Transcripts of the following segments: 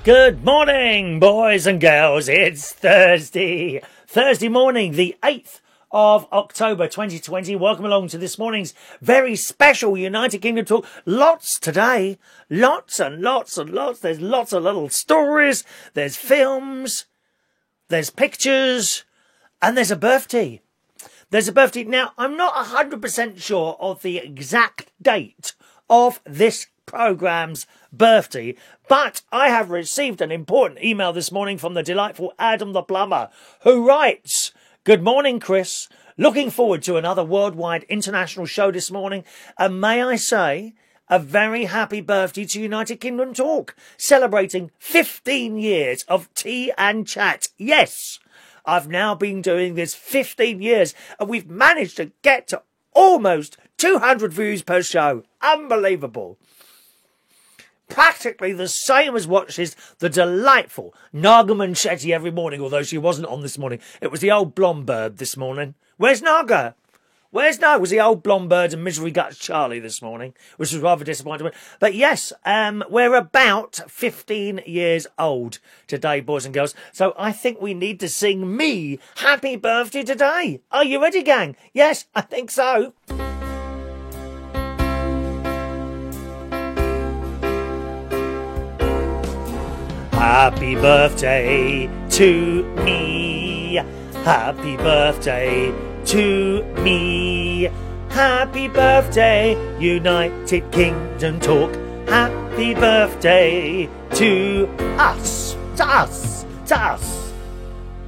Good morning, boys and girls. It's Thursday morning, the 8th of October 2020. Welcome along to this morning's very special United Kingdom talk. Lots today. Lots and lots and lots. There's lots of little stories. There's films. There's pictures. And there's a birthday. There's a birthday. Now, I'm not 100% sure of the exact date of this programme's birthday, but I have received an important email this morning from the delightful Adam the Plumber, who writes, "Good morning, Chris. Looking forward to another worldwide international show this morning, and may I say, a very happy birthday to United Kingdom Talk, celebrating 15 years of tea and chat. Yes, I've now been doing this 15 years, and we've managed to get to almost 200 views per show. Unbelievable. Practically the same as watches the delightful Naga Munchetty every morning, although she wasn't on this morning. It was the old blonde bird this morning. Where's Naga? Where's Naga? It was the old blonde bird and Misery Guts Charlie this morning, which was rather disappointing. But yes, we're about 15 years old today, boys and girls. So I think we need to sing me happy birthday today. Are you ready, gang? Yes, I think so. Happy birthday to me. Happy birthday to me. Happy birthday, United Kingdom Talk. Happy birthday to us. To us. To us.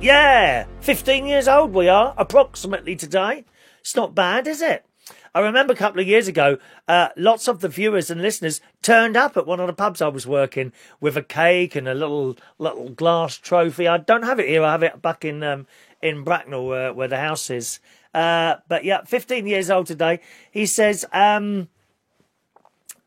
Yeah, 15 years old we are, approximately today. It's not bad, is it? I remember a couple of years ago, lots of the viewers and listeners turned up at one of the pubs I was working with a cake and a little glass trophy. I don't have it here. I have it back in Bracknell where the house is. But yeah, 15 years old today. He says,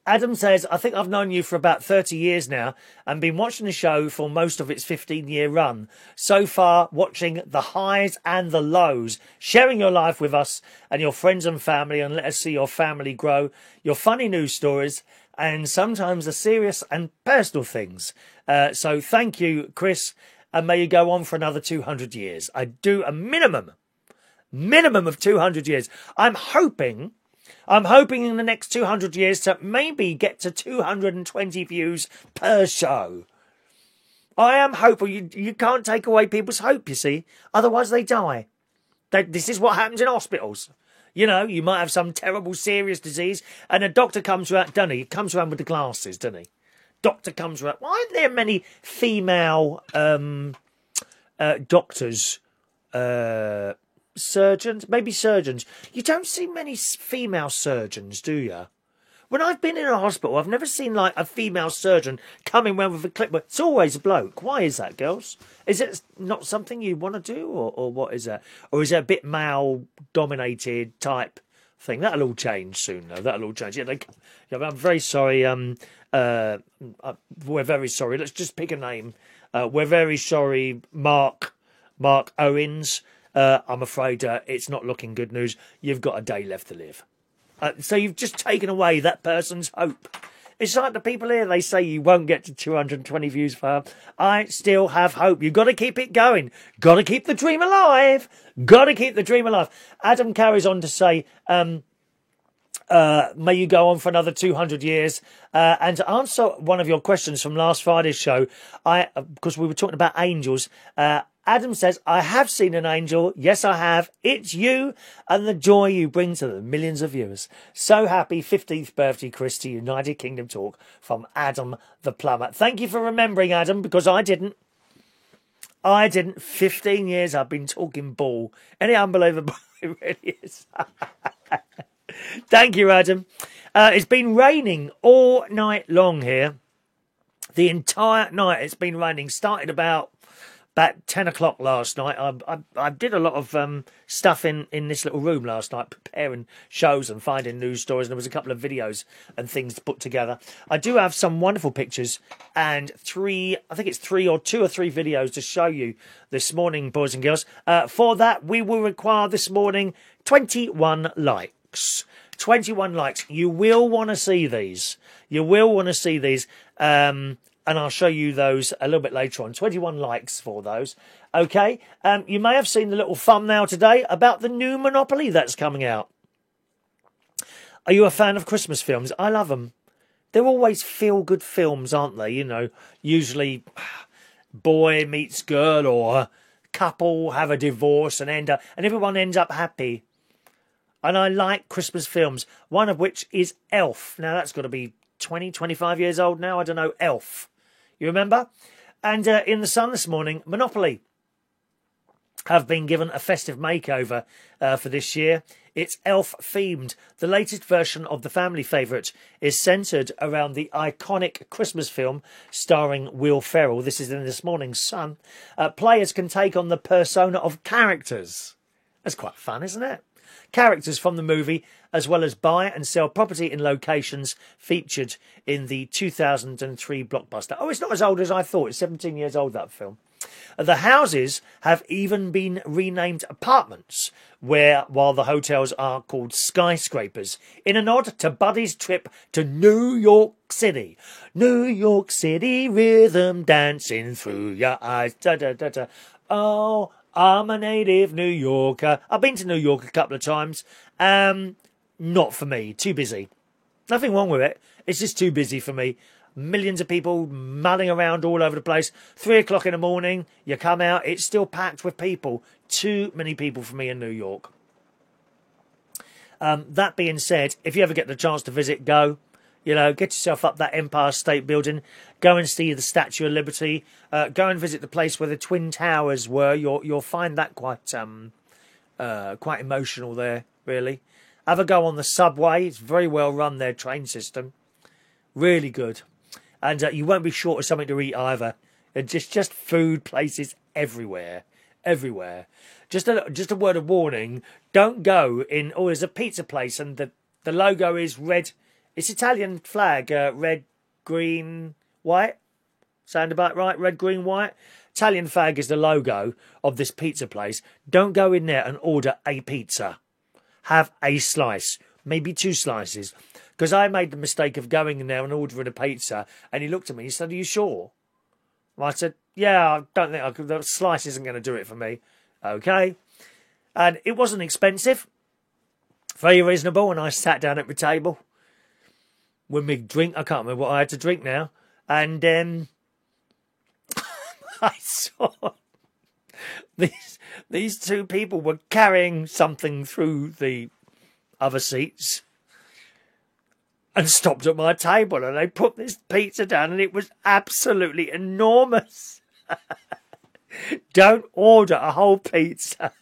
Adam says, I think I've known you for about 30 years now and been watching the show for most of its 15-year run. So far, watching the highs and the lows, sharing your life with us and your friends and family, and let us see your family grow, your funny news stories, and sometimes the serious and personal things. So thank you, Chris, and may you go on for another 200 years. I do a minimum of 200 years. I'm hoping in the next 200 years to maybe get to 220 views per show. I am hopeful. You can't take away people's hope, you see. Otherwise they die. This is what happens in hospitals. You know, you might have some terrible serious disease and a doctor comes around, doesn't he? He comes around with the glasses, doesn't he? Doctor comes around. Why aren't there many female doctors, surgeons, maybe surgeons? You don't see many female surgeons, do you? When I've been in a hospital, I've never seen like a female surgeon coming around with a clipboard. It's always a bloke. Why is that, girls? Is it not something you want to do, or what is that? Or is it a bit male-dominated type thing? That'll all change soon, though. That'll all change. Yeah, I'm very sorry. We're very sorry. Let's just pick a name. We're very sorry, Mark Owens. I'm afraid it's not looking good news. You've got a day left to live. So you've just taken away that person's hope. It's like the people here, they say you won't get to 220 views for. I still have hope. You've got to keep it going. Got to keep the dream alive. Got to keep the dream alive. Adam carries on to say, may you go on for another 200 years. And to answer one of your questions from last Friday's show, because we were talking about angels, Adam says, I have seen an angel. Yes, I have. It's you and the joy you bring to the millions of viewers. So happy 15th birthday, Chris, to United Kingdom Talk from Adam the Plumber. Thank you for remembering, Adam, because I didn't. 15 years I've been talking ball. Any unbelievable? It really is. Thank you, Adam. It's been raining all night long here. The entire night it's been raining. Started about 10 o'clock last night. I did a lot of stuff in this little room last night, preparing shows and finding news stories, and there was a couple of videos and things to put together. I do have some wonderful pictures and two or three videos to show you this morning, boys and girls. For that, we will require this morning 21 likes. 21 likes. You will want to see these. You will want to see these. and I'll show you those a little bit later on. 21 likes for those. Okay, you may have seen the little thumbnail today about the new Monopoly that's coming out. Are you a fan of Christmas films? I love them. They're always feel-good films, aren't they? You know, usually boy meets girl or couple have a divorce and everyone ends up happy. And I like Christmas films, one of which is Elf. Now, that's got to be 20, 25 years old now. I don't know, Elf. You remember? And in the Sun this morning, Monopoly have been given a festive makeover for this year. It's elf-themed. The latest version of the family favourite is centred around the iconic Christmas film starring Will Ferrell. This is in this morning's Sun. Players can take on the persona of characters. That's quite fun, isn't it? Characters from the movie, as well as buy and sell property in locations featured in the 2003 blockbuster. Oh, it's not as old as I thought. It's 17 years old, that film. The houses have even been renamed apartments, while the hotels are called skyscrapers, in a nod to Buddy's trip to New York City. New York City rhythm dancing through your eyes. Da, da, da, da. Oh, I'm a native New Yorker. I've been to New York a couple of times. Not for me. Too busy. Nothing wrong with it. It's just too busy for me. Millions of people mulling around all over the place. 3 o'clock in the morning, you come out, it's still packed with people. Too many people for me in New York. That being said, if you ever get the chance to visit, go. You know, get yourself up that Empire State Building. Go and see the Statue of Liberty. Go and visit the place where the Twin Towers were. You'll find that quite emotional there, really. Have a go on the subway. It's very well run, their train system. Really good. And you won't be short of something to eat either. Just food places everywhere. Everywhere. Just a word of warning. Don't go in... Oh, there's a pizza place and the logo is red. It's Italian flag. Red, green, white. Sound about right? Red, green, white. Italian flag is the logo of this pizza place. Don't go in there and order a pizza. Have a slice. Maybe 2 slices. Because I made the mistake of going in there and ordering a pizza, and he looked at me, he said, "Are you sure?" I said, "Yeah, I don't think the slice isn't going to do it for me." Okay. And it wasn't expensive. Very reasonable, and I sat down at my table with my drink. I can't remember what I had to drink now. And then I saw these 2 people were carrying something through the other seats and stopped at my table, and they put this pizza down, and it was absolutely enormous. Don't order a whole pizza.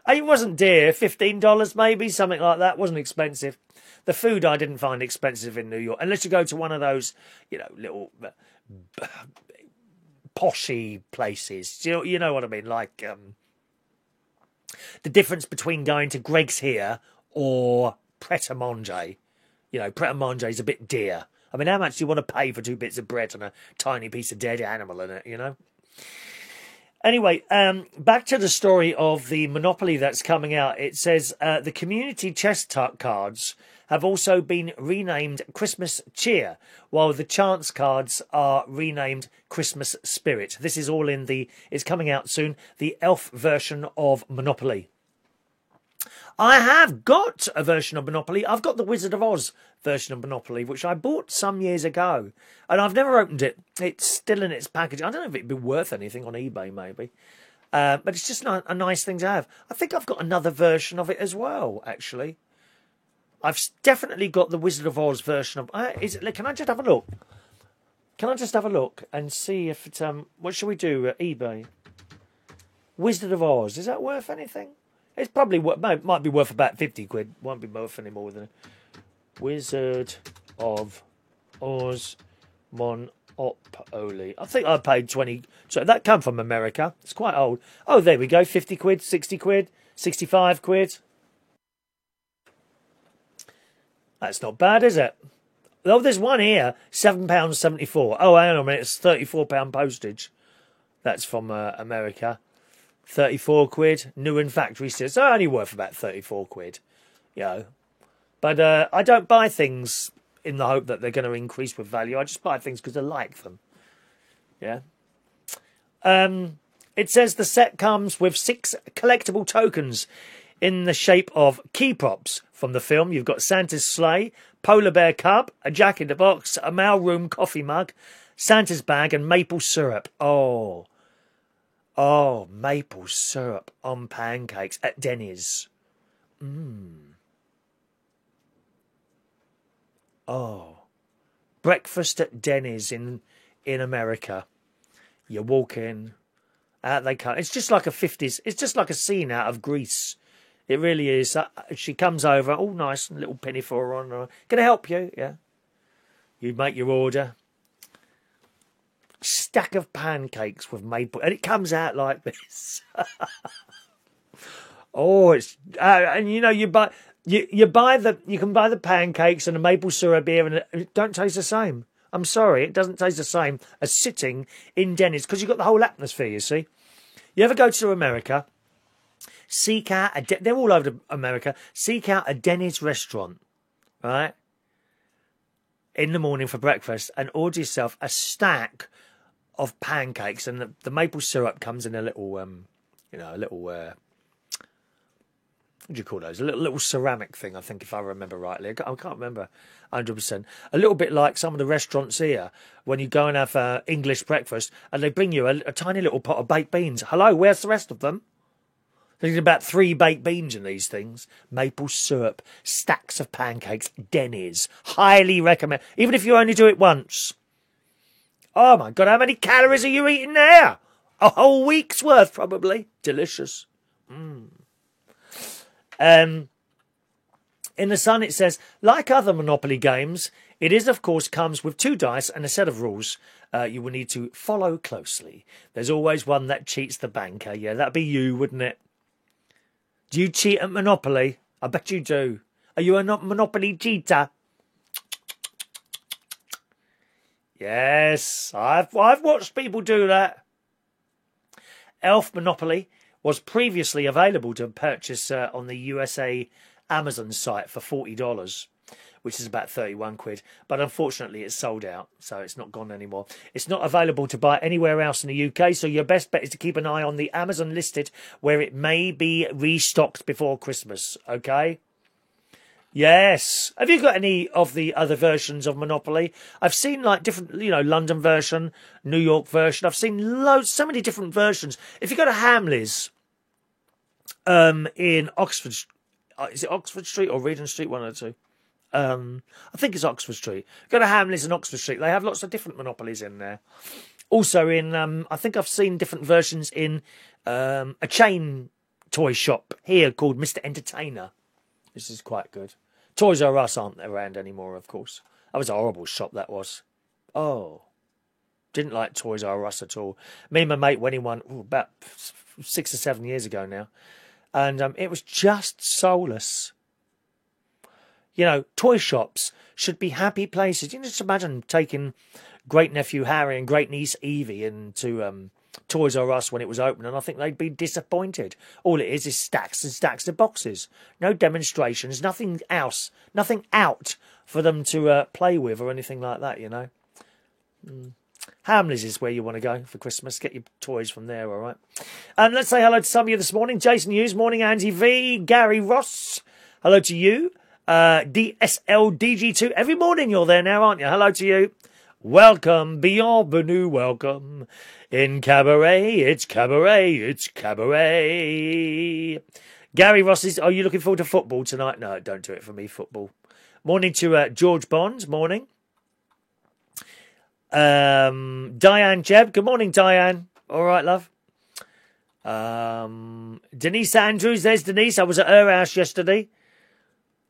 It wasn't dear, $15 maybe, something like that. It wasn't expensive. The food I didn't find expensive in New York, unless you go to one of those, you know, little poshy places. You know what I mean? Like the difference between going to Greg's here or Pret-a-Manger. You know, Pret-a-Manger is a bit dear. I mean, how much do you want to pay for 2 bits of bread and a tiny piece of dead animal in it, you know? Anyway, back to the story of the Monopoly that's coming out. It says the community chest cards have also been renamed Christmas Cheer, while the chance cards are renamed Christmas Spirit. This is all in it's coming out soon, the elf version of Monopoly. I have got a version of Monopoly. I've got the Wizard of Oz version of Monopoly, which I bought some years ago. And I've never opened it. It's still in its package. I don't know if it'd be worth anything on eBay, maybe. But it's just a nice thing to have. I think I've got another version of it as well, actually. I've definitely got the Wizard of Oz version of... Can I just have a look? Can I just have a look and see if it's... what shall we do? eBay. Wizard of Oz. Is that worth anything? It's probably might be worth about 50 quid. Won't be worth any more than Wizard of Oz Monopoly. I think I paid 20. So that come from America. It's quite old. Oh, there we go. 50 quid, 60 quid, 65 quid. That's not bad, is it? Oh, there's one here. £7.74. Oh, hang on a minute. It's £34 postage. That's from America. 34 quid, new in factory says, only worth about 34 quid, you know. But I don't buy things in the hope that they're going to increase with value. I just buy things because I like them. Yeah. It says the set comes with 6 collectible tokens in the shape of key props from the film. You've got Santa's sleigh, polar bear cub, a Jack in the Box, a mailroom coffee mug, Santa's bag, and maple syrup. Oh, maple syrup on pancakes at Denny's. Oh, breakfast at Denny's in America. You walk in, out they come. It's just like a 50s. It's just like a scene out of Grease. It really is. She comes over, all nice, and little penny for her on. Can I help you? Yeah. You make your order. Stack of pancakes with maple, and it comes out like this. Oh, it's and you know you can buy the pancakes and the maple syrup beer, and it don't taste the same. I'm sorry, it doesn't taste the same as sitting in Denny's because you've got the whole atmosphere. You see, you ever go to America? Seek out they're all over America. Seek out a Denny's restaurant, right? In the morning for breakfast, and order yourself a stack of pancakes, and the maple syrup comes in a little, what do you call those? A little ceramic thing, I think, if I remember rightly. I can't remember 100%. A little bit like some of the restaurants here, when you go and have English breakfast, and they bring you a tiny little pot of baked beans. Hello, where's the rest of them? There's about 3 baked beans in these things. Maple syrup, stacks of pancakes, Denny's. Highly recommend. Even if you only do it once. Oh my God, how many calories are you eating there? A whole week's worth, probably. Delicious. In the Sun, it says, like other Monopoly games, it is, of course, comes with 2 dice and a set of rules you will need to follow closely. There's always one that cheats the banker. Yeah, that'd be you, wouldn't it? Do you cheat at Monopoly? I bet you do. Are you a Monopoly cheater? Yes, I've watched people do that. Elf Monopoly was previously available to purchase on the USA Amazon site for $40, which is about 31 quid. But unfortunately, it's sold out, so it's not gone anymore. It's not available to buy anywhere else in the UK, so your best bet is to keep an eye on the Amazon listed, where it may be restocked before Christmas, okay? Yes. Have you got any of the other versions of Monopoly? I've seen like different, London version, New York version. I've seen so many different versions. If you go to Hamleys, in Oxford, is it Oxford Street or Regent Street? One of the two. I think it's Oxford Street. Go to Hamleys and Oxford Street. They have lots of different Monopolies in there. Also in, I think I've seen different versions in a chain toy shop here called Mr. Entertainer. This is quite good. Toys R Us aren't around anymore, of course. That was a horrible shop, that was. Oh. Didn't like Toys R Us at all. Me and my mate went in one about 6 or 7 years ago now. And it was just soulless. Toy shops should be happy places. You can just imagine taking great-nephew Harry and great-niece Evie into Toys R Us when it was open, and I think they'd be disappointed. All it is stacks and stacks of boxes. No demonstrations, nothing else, nothing out for them to play with or anything like that, Hamleys is where you want to go for Christmas. Get your toys from there, all right? And let's say hello to some of you this morning. Jason Hughes, morning. Andy V, Gary Ross, hello to you. DSLDG2, every morning you're there now, aren't you? Hello to you. Welcome, bienvenue, welcome. In cabaret, it's cabaret, it's cabaret. Gary Ross is, are you looking forward to football tonight? No, don't do it for me, football. Morning to George Bonds, morning. Diane Jeb, good morning, Diane. All right, love. Denise Andrews, there's Denise. I was at her house yesterday.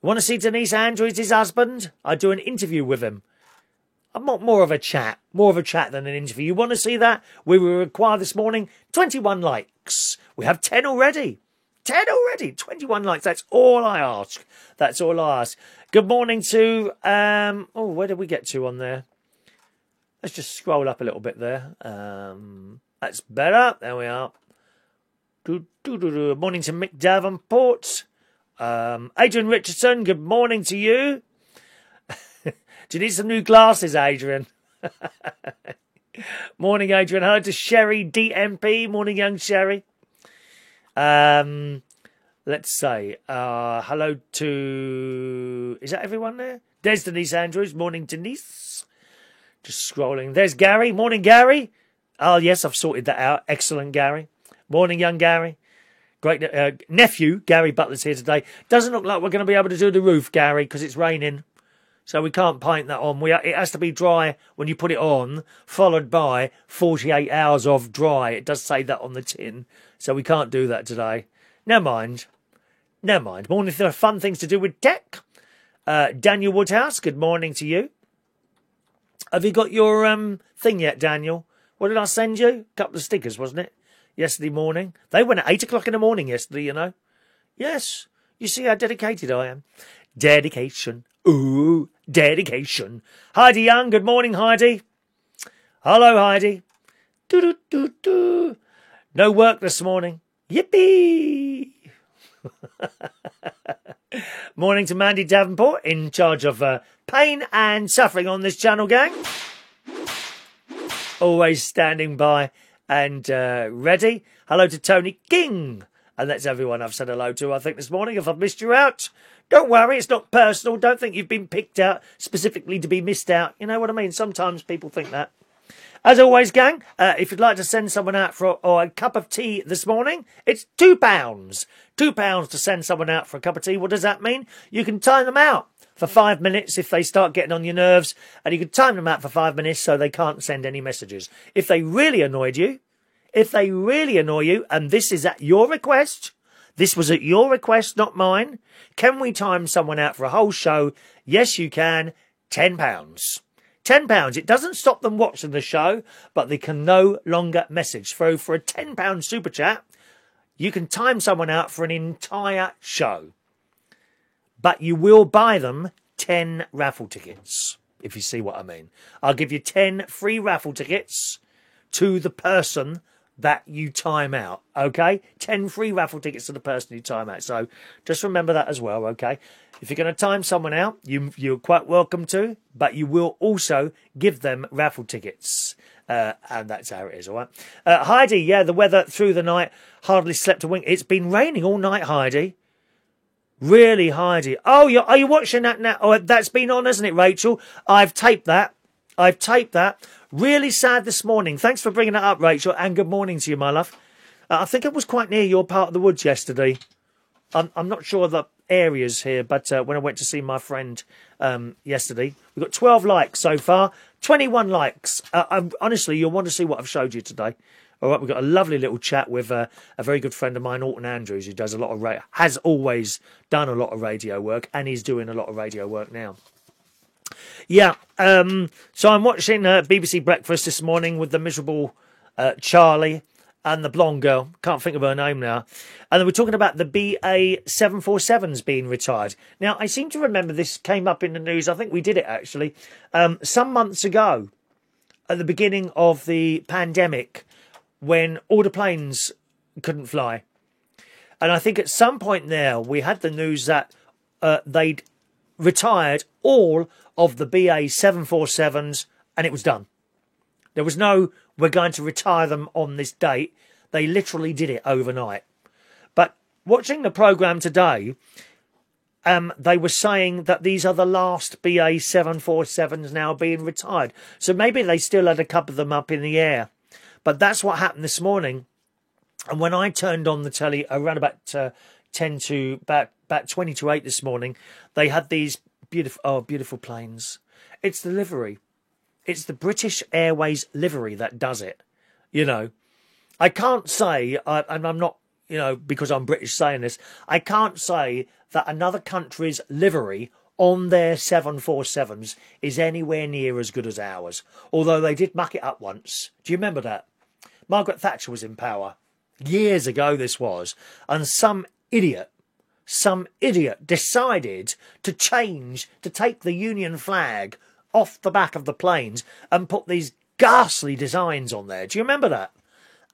Want to see Denise Andrews, his husband? I do an interview with him. I'm more of a chat than an interview. You want to see that? We were required this morning 21 likes. We have 10 already. 10 already. 21 likes. That's all I ask. That's all I ask. Good morning to, where did we get to on there? Let's just scroll up a little bit there. That's better. There we are. Morning to Mick Davenport. Adrian Richardson, good morning to you. Do you need some new glasses, Adrian? Morning, Adrian. Hello to Sherry DMP. Morning, young Sherry. Let's say hello to... Is that everyone there? There's Denise Andrews. Morning, Denise. Just scrolling. There's Gary. Morning, Gary. Oh, yes, I've sorted that out. Excellent, Gary. Morning, young Gary. Great nephew, Gary Butler's here today. Doesn't look like we're going to be able to do the roof, Gary, because it's raining. So we can't paint that on. It has to be dry when you put it on, followed by 48 hours of dry. It does say that on the tin. So we can't do that today. Never mind. Never mind. Morning, if there are fun things to do with tech. Daniel Woodhouse, good morning to you. Have you got your thing yet, Daniel? What did I send you? A couple of stickers, wasn't it? Yesterday morning. They went at 8 o'clock in the morning yesterday, you know. Yes. You see how dedicated I am. Dedication. Ooh, dedication. Heidi Young, good morning, Heidi. Hello, Heidi. Do-do-do-do. No work this morning. Yippee! Morning to Mandy Davenport, in charge of pain and suffering on this channel, gang. Always standing by and ready. Hello to Tony King. And that's everyone I've said hello to, I think, this morning. If I've missed you out, don't worry, it's not personal. Don't think you've been picked out specifically to be missed out. You know what I mean? Sometimes people think that. As always, gang, if you'd like to send someone out for a cup of tea this morning, it's £2. £2 to send someone out for a cup of tea. What does that mean? You can time them out for 5 minutes if they start getting on your nerves, and you can time them out for 5 minutes so they can't send any messages. If they really annoyed you, and this is at your request, this was at your request, not mine, can we time someone out for a whole show? Yes, you can. £10. £10. It doesn't stop them watching the show, but they can no longer message. So for a £10 super chat, you can time someone out for an entire show. But you will buy them 10 raffle tickets, if you see what I mean. I'll give you 10 free raffle tickets to the person that you time out, okay? 10 free raffle tickets to the person you time out. So just remember that as well, okay? If you're going to time someone out, you're quite welcome to, but you will also give them raffle tickets. And that's how it is, all right? Heidi, yeah, the weather through the night, hardly slept a wink. It's been raining all night, Heidi. Really, Heidi. Oh, are you watching that now? Oh, that's been on, hasn't it, Rachel? I've taped that. Really sad this morning. Thanks for bringing that up, Rachel, and good morning to you, my love. I think it was quite near your part of the woods yesterday. I'm not sure the areas here, but when I went to see my friend yesterday, we got 12 likes so far, 21 likes. Honestly, you'll want to see what I've showed you today. All right, we've got a lovely little chat with a very good friend of mine, Alton Andrews, who does a lot of has always done a lot of radio work, and he's doing a lot of radio work now. Yeah, so I'm watching BBC Breakfast this morning with the miserable Charlie and the blonde girl. Can't think of her name now. And then we're talking about the BA 747s being retired. Now, I seem to remember this came up in the news. I think we did it, actually, some months ago at the beginning of the pandemic when all the planes couldn't fly. And I think at some point there, we had the news that they'd retired all of the BA 747s, and it was done. There was no, we're going to retire them on this date. They literally did it overnight. But watching the programme today, they were saying that these are the last BA 747s now being retired. So maybe they still had a couple of them up in the air. But that's what happened this morning. And when I turned on the telly around about 10 to about 20 to 8 this morning, they had these beautiful planes. It's the livery. It's the British Airways livery that does it. You know, I can't say, and I'm not, you know, because I'm British saying this, I can't say that another country's livery on their 747s is anywhere near as good as ours. Although they did muck it up once. Do you remember that? Margaret Thatcher was in power. Years ago this was. And some idiot decided to take the Union flag off the back of the planes and put these ghastly designs on there. Do you remember that?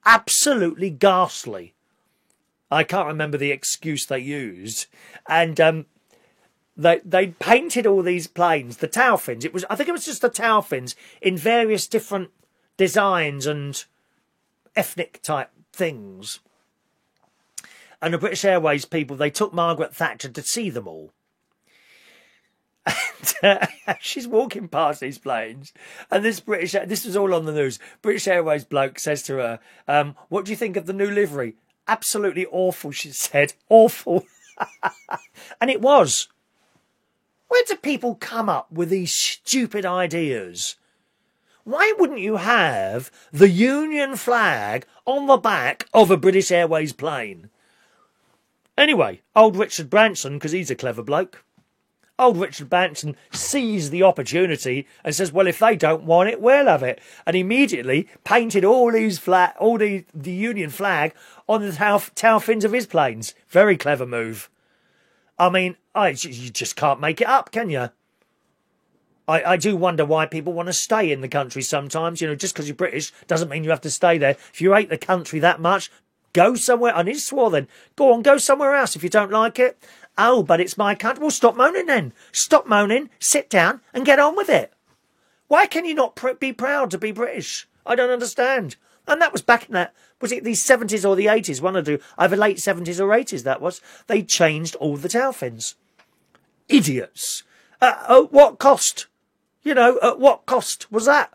Absolutely ghastly. I can't remember the excuse they used. And They painted all these planes, the tail fins. I think it was just the tail fins in various different designs and ethnic type things. And the British Airways people, they took Margaret Thatcher to see them all. And she's walking past these planes, and this was all on the news. British Airways bloke says to her, "What do you think of the new livery?" "Absolutely awful," she said. "Awful." And it was. Where do people come up with these stupid ideas? Why wouldn't you have the Union flag on the back of a British Airways plane? Anyway, old Richard Branson, because he's a clever bloke, old Richard Branson sees the opportunity and says, well, if they don't want it, we'll have it. And immediately painted all the Union flag on the tail fins of his planes. Very clever move. I mean, you just can't make it up, can you? I do wonder why people want to stay in the country sometimes. You know, just because you're British doesn't mean you have to stay there. If you hate the country that much, go somewhere. I need to swear then. Go on, go somewhere else if you don't like it. Oh, but it's my country. Well, stop moaning then. Stop moaning, sit down and get on with it. Why can you not be proud to be British? I don't understand. And that was back in was it the 70s or the 80s? One or two, either late 70s or 80s that was. They changed all the tail fins. Idiots. At what cost? You know, at what cost was that?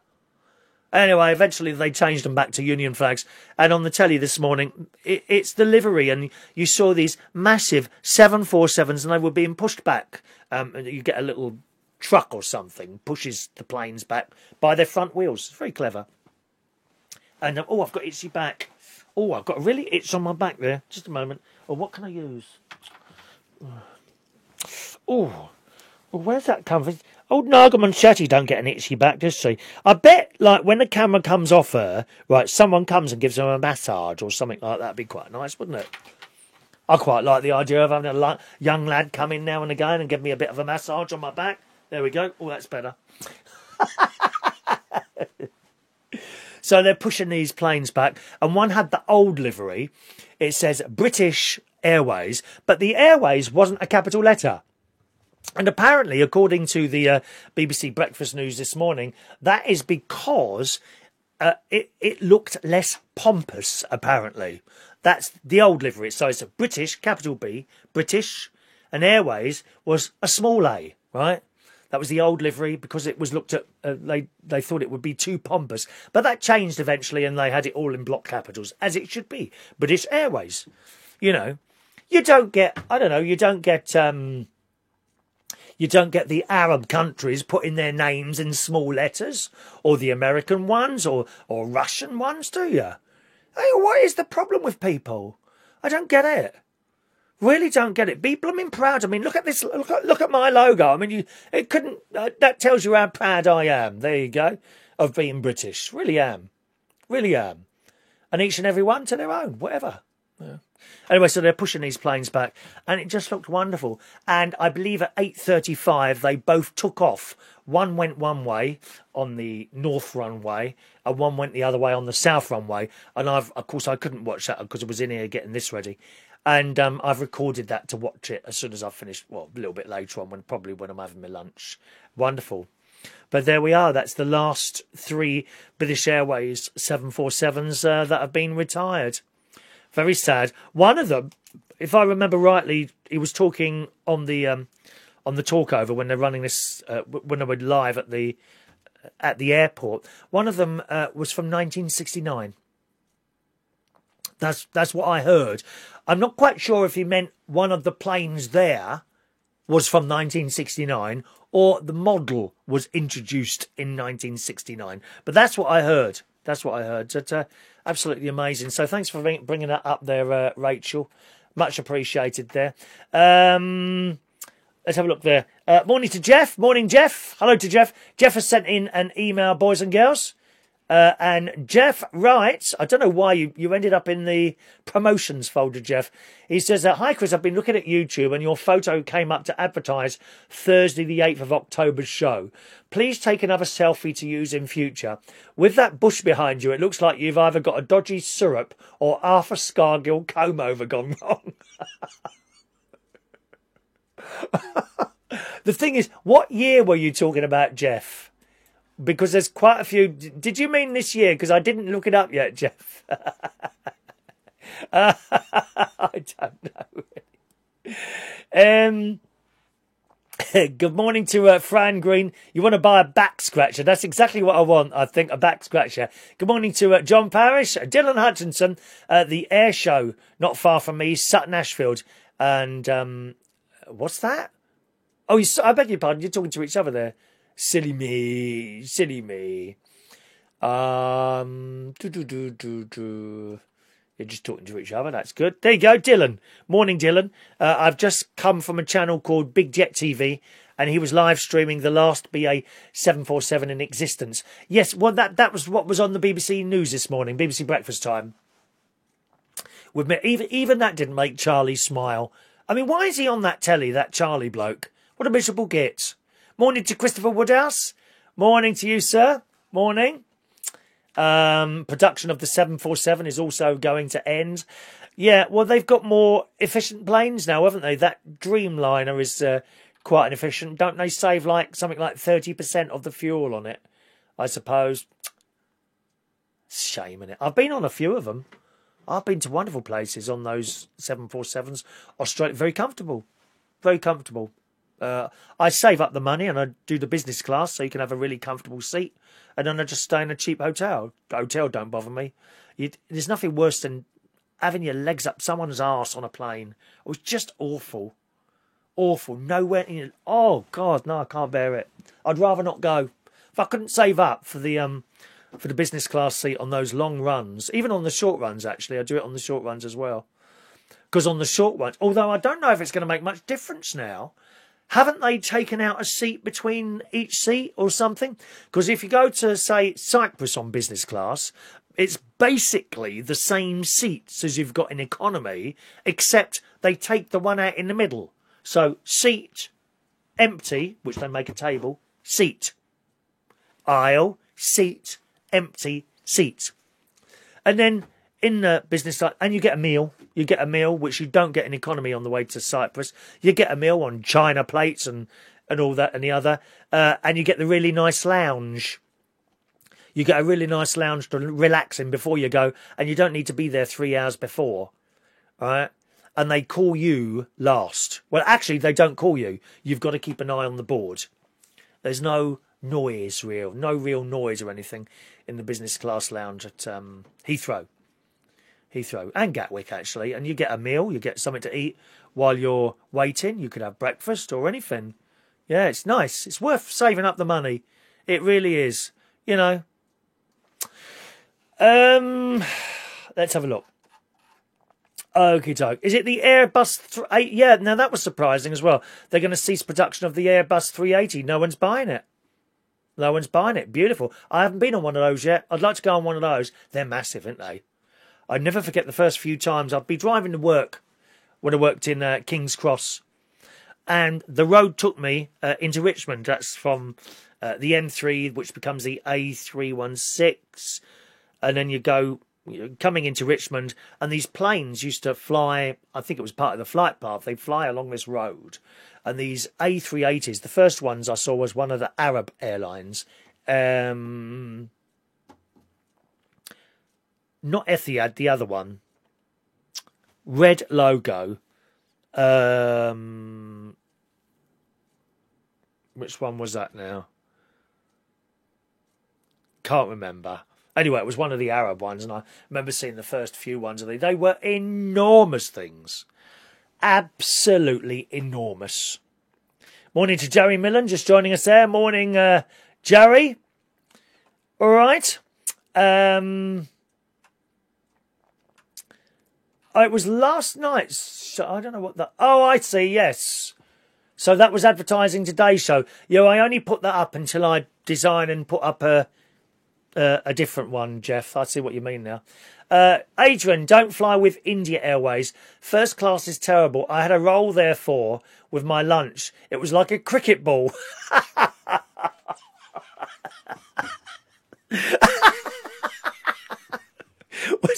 Anyway, eventually they changed them back to Union flags. And on the telly this morning, it's the livery. And you saw these massive 747s and they were being pushed back. You get a little truck or something, pushes the planes back by their front wheels. It's very clever. And, I've got itchy back. Oh, I've got a really itch on my back there. Just a moment. Oh, what can I use? Oh, well, where's that come from? Old Naga Munchetty don't get an itchy back, does she? I bet, like, when the camera comes off her, right, someone comes and gives her a massage or something like that. That'd be quite nice, wouldn't it? I quite like the idea of having a young lad come in now and again and give me a bit of a massage on my back. There we go. Oh, that's better. So they're pushing these planes back, and one had the old livery. It says British Airways, but the Airways wasn't a capital letter. And apparently, according to the BBC Breakfast News this morning, that is because it looked less pompous, apparently. That's the old livery. So it's a British, capital B, British, and Airways was a small a, right? That was the old livery because it was looked at, they thought it would be too pompous. But that changed eventually and they had it all in block capitals, as it should be. British Airways. You know, you don't get the Arab countries putting their names in small letters, or the American ones, or Russian ones, do you? Hey, what is the problem with people? I don't get it. Really don't get it. Be blooming proud. I mean, look at this. Look at my logo. I mean, it couldn't. That tells you how proud I am. There you go, of being British. Really am. Really am. And each and every one to their own. Whatever. Yeah. Anyway, so they're pushing these planes back, and it just looked wonderful. And I believe at 8:35 they both took off. One went one way on the north runway, and one went the other way on the south runway. And of course, I couldn't watch that because I was in here getting this ready. And I've recorded that to watch it as soon as I've finished. Well, a little bit later on, probably when I'm having my lunch. Wonderful. But there we are. That's the last 3 British Airways 747s that have been retired. Very sad. One of them, if I remember rightly, he was talking on the talkover when they're running this, when they were live at the airport. One of them was from 1969. That's what I heard. I'm not quite sure if he meant one of the planes there was from 1969 or the model was introduced in 1969. But that's what I heard. That's what I heard. That's absolutely amazing. So thanks for bringing that up there, Rachel. Much appreciated there. Let's have a look there. Morning to Jeff. Morning, Jeff. Hello to Jeff. Jeff has sent in an email, boys and girls. And Jeff writes, I don't know why you ended up in the promotions folder, Jeff. He says, hi, Chris, I've been looking at YouTube and your photo came up to advertise Thursday the 8th of October's show. Please take another selfie to use in future. With that bush behind you, it looks like you've either got a dodgy syrup or Arthur Scargill comb over gone wrong. The thing is, what year were you talking about, Jeff? Because there's quite a few. Did you mean this year? Because I didn't look it up yet, Jeff. I don't know. Good morning to Fran Green. You want to buy a back scratcher? That's exactly what I want, I think, a back scratcher. Good morning to John Parrish, Dylan Hutchinson, the air show, not far from me, Sutton Ashfield. And what's that? Oh, I beg your pardon, you're talking to each other there. Silly me, silly me. You're just talking to each other. That's good. There you go, Dylan. Morning, Dylan. I've just come from a channel called Big Jet TV, and he was live streaming the last BA 747 in existence. Yes, well, that was what was on the BBC News this morning, BBC Breakfast Time. With me, even that didn't make Charlie smile. I mean, why is he on that telly, that Charlie bloke? What a miserable git. Morning to Christopher Woodhouse. Morning to you, sir. Morning. Production of the 747 is also going to end. Yeah, well, they've got more efficient planes now, haven't they? That Dreamliner is quite inefficient. Don't they save something like 30% of the fuel on it, I suppose? Shame, innit? I've been on a few of them. I've been to wonderful places on those 747s. Australia, very comfortable. Very comfortable. I save up the money and I do the business class so you can have a really comfortable seat. And then I just stay in a cheap hotel. Hotel don't bother me. There's nothing worse than having your legs up someone's arse on a plane. It was just awful. Awful. Nowhere in. Oh, God, no, I can't bear it. I'd rather not go. If I couldn't save up for the business class seat on those long runs, even on the short runs, actually, I do it on the short runs as well. Because on the short ones, although I don't know if it's going to make much difference now, haven't they taken out a seat between each seat or something? Because if you go to, say, Cyprus on business class, it's basically the same seats as you've got in economy, except they take the one out in the middle. So, seat, empty, which they make a table, seat. Aisle, seat, empty, seat. And then in the business class, and you get a meal. You get a meal, which you don't get in economy on the way to Cyprus. You get a meal on china plates and all that and the other. And you get the really nice lounge. You get a really nice lounge to relax in before you go. And you don't need to be there 3 hours before. All right? And they call you last. Well, actually, they don't call you. You've got to keep an eye on the board. There's no noise, no real noise or anything in the business class lounge at Heathrow and Gatwick, actually. And you get a meal, you get something to eat while you're waiting. You could have breakfast or anything. Yeah, it's nice. It's worth saving up the money. It really is. You know. Let's have a look. Okie doke. Is it the Airbus 8? Yeah, now that was surprising as well. They're going to cease production of the Airbus 380. No one's buying it. No one's buying it. Beautiful. I haven't been on one of those yet. I'd like to go on one of those. They're massive, aren't they? I never forget the first few times I'd be driving to work when I worked in King's Cross, and the road took me into Richmond. That's from the M3, which becomes the A316, and then you're coming into Richmond, and these planes used to fly. I think it was part of the flight path. They fly along this road, and these A380s. The first ones I saw was one of the Arab airlines. Not Etihad, the other one. Red logo. Which one was that now? Can't remember. Anyway, it was one of the Arab ones, and I remember seeing the first few ones of these. They were enormous things. Absolutely enormous. Morning to Jerry Millen, just joining us there. Morning, Jerry. All right. It was last night. So I don't know what that... Oh, I see, yes. So that was Advertising Today show. Yeah, I only put that up until I design and put up a different one, Jeff. I see what you mean now. Adrian, don't fly with India Airways. First class is terrible. I had a roll therefore with my lunch. It was like a cricket ball.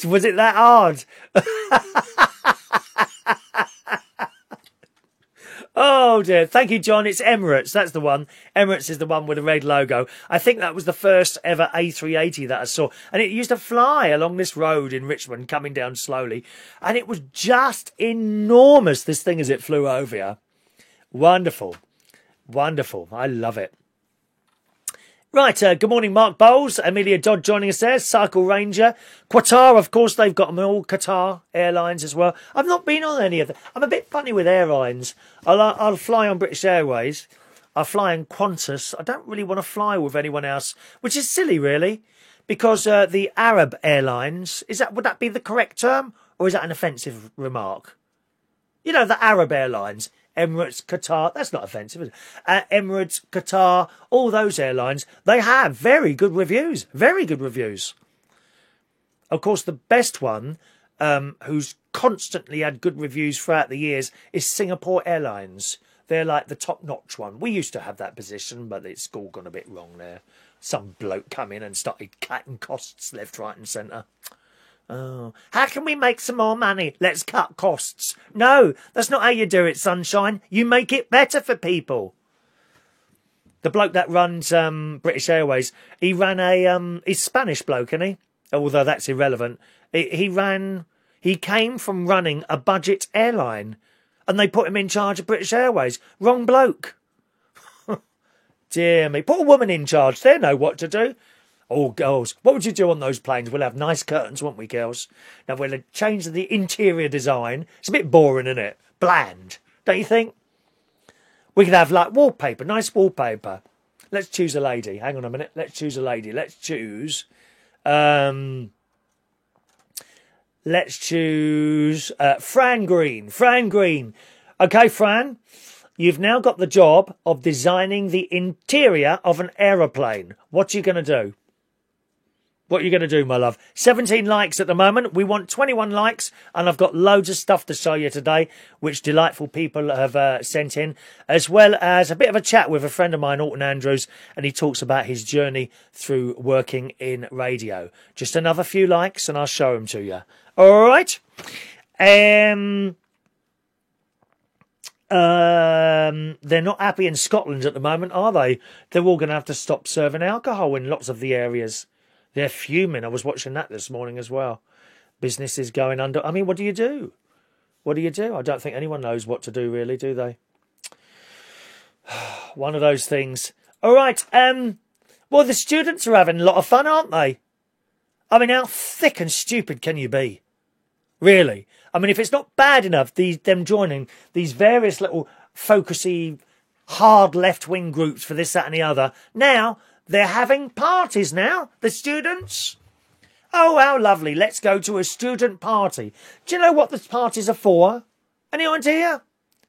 Was it that hard? Oh, Oh dear. Thank you, John. It's Emirates. That's the one. Emirates is the one with the red logo. I think that was the first ever A380 that I saw. And it used to fly along this road in Richmond, coming down slowly. And it was just enormous, this thing, as it flew over you. Wonderful. Wonderful. I love it. Right, good morning, Mark Bowles. Amelia Dodd joining us there. Cycle Ranger. Qatar, of course, they've got them all. Qatar Airlines as well. I've not been on any of them. I'm a bit funny with airlines. I'll fly on British Airways. I'll fly on Qantas. I don't really want to fly with anyone else, which is silly, really, because the Arab Airlines, would that be the correct term, or is that an offensive remark? You know, the Arab Airlines. Emirates, Qatar, that's not offensive, is it? Emirates, Qatar, all those airlines, they have very good reviews. Very good reviews. Of course, the best one, who's constantly had good reviews throughout the years, is Singapore Airlines. They're like the top-notch one. We used to have that position, but it's all gone a bit wrong there. Some bloke come in and started cutting costs left, right and centre. Oh, how can we make some more money? Let's cut costs. No, that's not how you do it, sunshine. You make it better for people. The bloke that runs British Airways, he ran he's Spanish bloke, isn't he? Although that's irrelevant. He came from running a budget airline and they put him in charge of British Airways. Wrong bloke. Dear me. Put a woman in charge. They know what to do. Oh, girls, what would you do on those planes? We'll have nice curtains, won't we, girls? Now, we'll change the interior design. It's a bit boring, isn't it? Bland, don't you think? We could have, like, wallpaper, nice wallpaper. Let's choose a lady. Hang on a minute. Let's choose a lady. Let's choose... Fran Green. Fran Green. OK, Fran, you've now got the job of designing the interior of an aeroplane. What are you going to do? What are you going to do, my love? 17 likes at the moment. We want 21 likes, and I've got loads of stuff to show you today, which delightful people have sent in, as well as a bit of a chat with a friend of mine, Alton Andrews, and he talks about his journey through working in radio. Just another few likes, and I'll show them to you. All right. They're not happy in Scotland at the moment, are they? They're all going to have to stop serving alcohol in lots of the areas. They're fuming. I was watching that this morning as well. Business is going under. I mean, what do you do? What do you do? I don't think anyone knows what to do, really, do they? One of those things. All right. Well, the students are having a lot of fun, aren't they? I mean, how thick and stupid can you be? Really? I mean, if it's not bad enough, them joining these various little focusy, hard left-wing groups for this, that and the other, now they're having parties now, the students. Oh, how lovely. Let's go to a student party. Do you know what the parties are for? Any idea?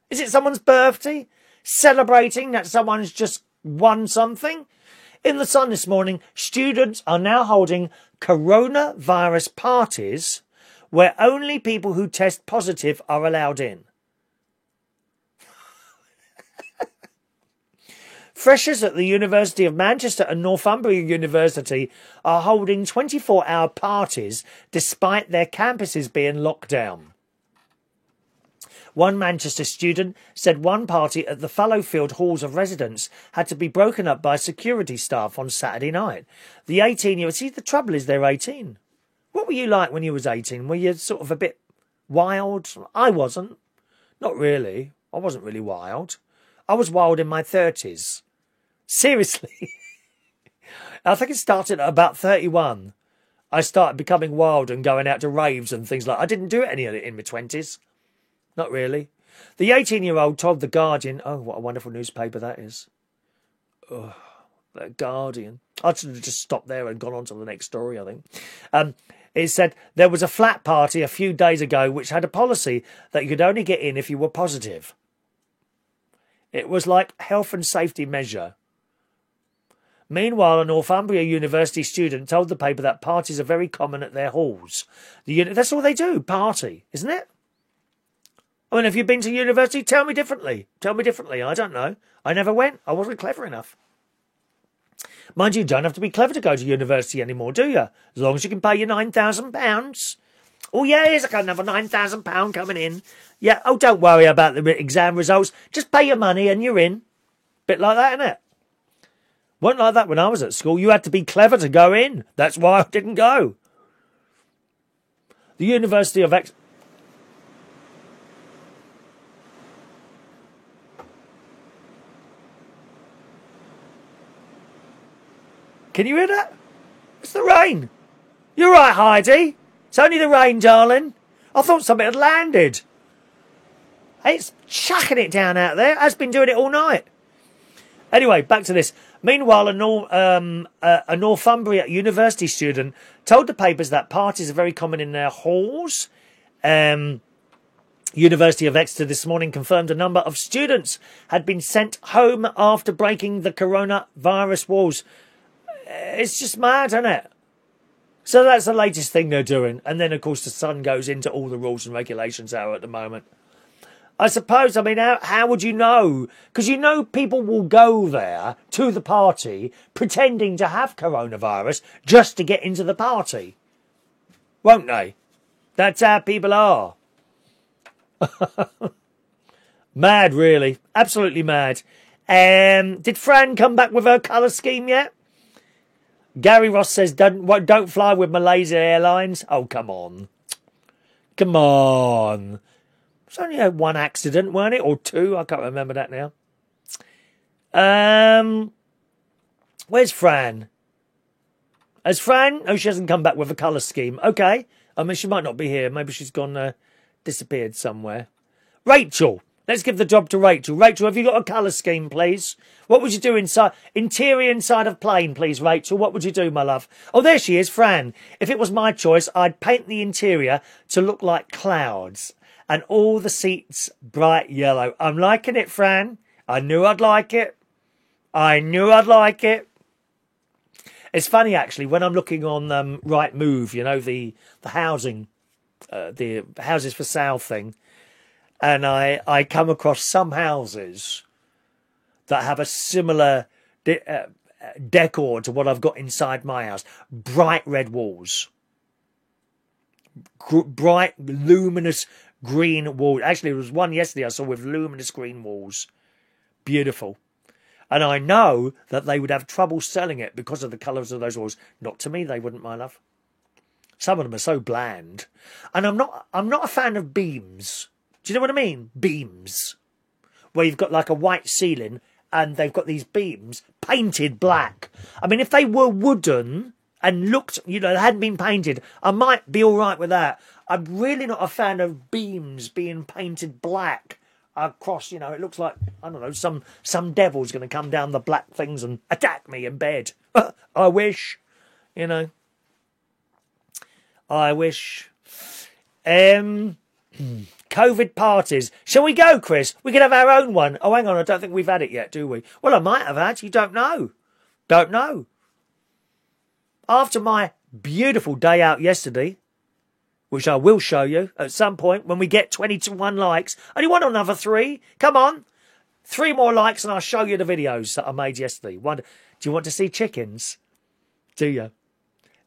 Is it someone's birthday? Celebrating that someone's just won something? In the Sun this morning, students are now holding coronavirus parties where only people who test positive are allowed in. Freshers at the University of Manchester and Northumbria University are holding 24-hour parties despite their campuses being locked down. One Manchester student said one party at the Fallowfield halls of residence had to be broken up by security staff on Saturday night. The 18-year-old... See, the trouble is they're 18. What were you like when you was 18? Were you sort of a bit wild? I wasn't. Not really. I wasn't really wild. I was wild in my 30s. Seriously. I think it started at about 31. I started becoming wild and going out to raves and things like that. I didn't do any of it in my 20s. Not really. The 18-year-old told The Guardian... Oh, what a wonderful newspaper that is. Oh, The Guardian. I should have just stopped there and gone on to the next story, I think. It said there was a flat party a few days ago which had a policy that you could only get in if you were positive. It was like health and safety measure. Meanwhile, a Northumbria University student told the paper that parties are very common at their halls. That's all they do, party, isn't it? I mean, have you been to university? Tell me differently. Tell me differently. I don't know. I never went. I wasn't clever enough. Mind you, don't have to be clever to go to university anymore, do you? As long as you can pay your £9,000. Oh, yeah, here's another £9,000 coming in. Yeah, oh, don't worry about the exam results. Just pay your money and you're in. Bit like that, innit? Wasn't like that when I was at school. You had to be clever to go in. That's why I didn't go. The University of Can you hear that? It's the rain. You're right, Heidi. It's only the rain, darling. I thought something had landed. It's chucking it down out there. Has been doing it all night. Anyway, back to this. Meanwhile, a Northumbria University student told the papers that parties are very common in their halls. University of Exeter this morning confirmed a number of students had been sent home after breaking the coronavirus rules. It's just mad, isn't it? So that's the latest thing they're doing. And then, of course, the Sun goes into all the rules and regulations out at the moment. I suppose, I mean, how would you know? Because you know people will go there to the party pretending to have coronavirus just to get into the party. Won't they? That's how people are. Mad, really. Absolutely mad. Did Fran come back with her colour scheme yet? Gary Ross says, don't fly with Malaysia Airlines. Oh, come on. Come on. It's only had one accident, weren't it? Or two? I can't remember that now. Where's Fran? Has Fran? Oh, she hasn't come back with a colour scheme. Okay. I mean, she might not be here. Maybe she's gone, disappeared somewhere. Rachel. Let's give the job to Rachel. Rachel, have you got a colour scheme, please? What would you do inside? Interior inside of plane, please, Rachel. What would you do, my love? Oh, there she is, Fran. If it was my choice, I'd paint the interior to look like clouds. And all the seats bright yellow. I'm liking it, Fran. I knew I'd like it. I knew I'd like it. It's funny, actually, when I'm looking on Rightmove, you know, the housing, the houses for sale thing, and I come across some houses that have a similar decor to what I've got inside my house. Bright red walls. Bright, luminous green walls. Actually, there was one yesterday I saw with luminous green walls. Beautiful. And I know that they would have trouble selling it because of the colours of those walls. Not to me, they wouldn't, my love. Some of them are so bland. And I'm not a fan of beams. Do you know what I mean? Beams. Where you've got like a white ceiling and they've got these beams painted black. I mean, if they were wooden and looked, you know, they hadn't been painted, I might be all right with that. I'm really not a fan of beams being painted black across, you know, it looks like, I don't know, some devil's going to come down the black things and attack me in bed. I wish, you know. I wish. COVID parties. Shall we go, Chris? We could have our own one. Oh, hang on, I don't think we've had it yet, do we? Well, I might have had. You don't know. Don't know. After my beautiful day out yesterday, which I will show you at some point when we get 21 likes. Only want another 3. Come on. 3 more likes and I'll show you the videos that I made yesterday. Do you want to see chickens? Do you?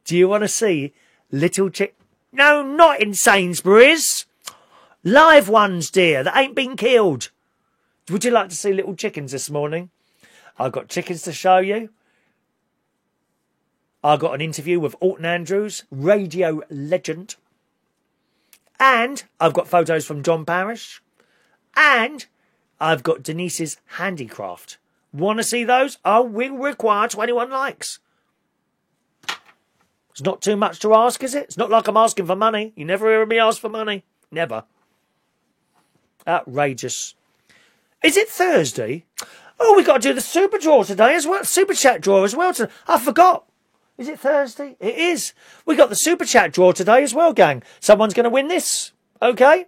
Do you want to see little No, not in Sainsbury's. Live ones, dear, that ain't been killed. Would you like to see little chickens this morning? I've got chickens to show you. I got an interview with Alton Andrews, radio legend. And I've got photos from John Parrish. And I've got Denise's handicraft. Want to see those? I will require 21 likes. It's not too much to ask, is it? It's not like I'm asking for money. You never hear me ask for money. Never. Outrageous. Is it Thursday? Oh, we've got to do the super draw today as well. Super chat draw as well. I forgot. Is it Thursday? It is. We got the super chat draw today as well, gang. Someone's going to win this. Okay?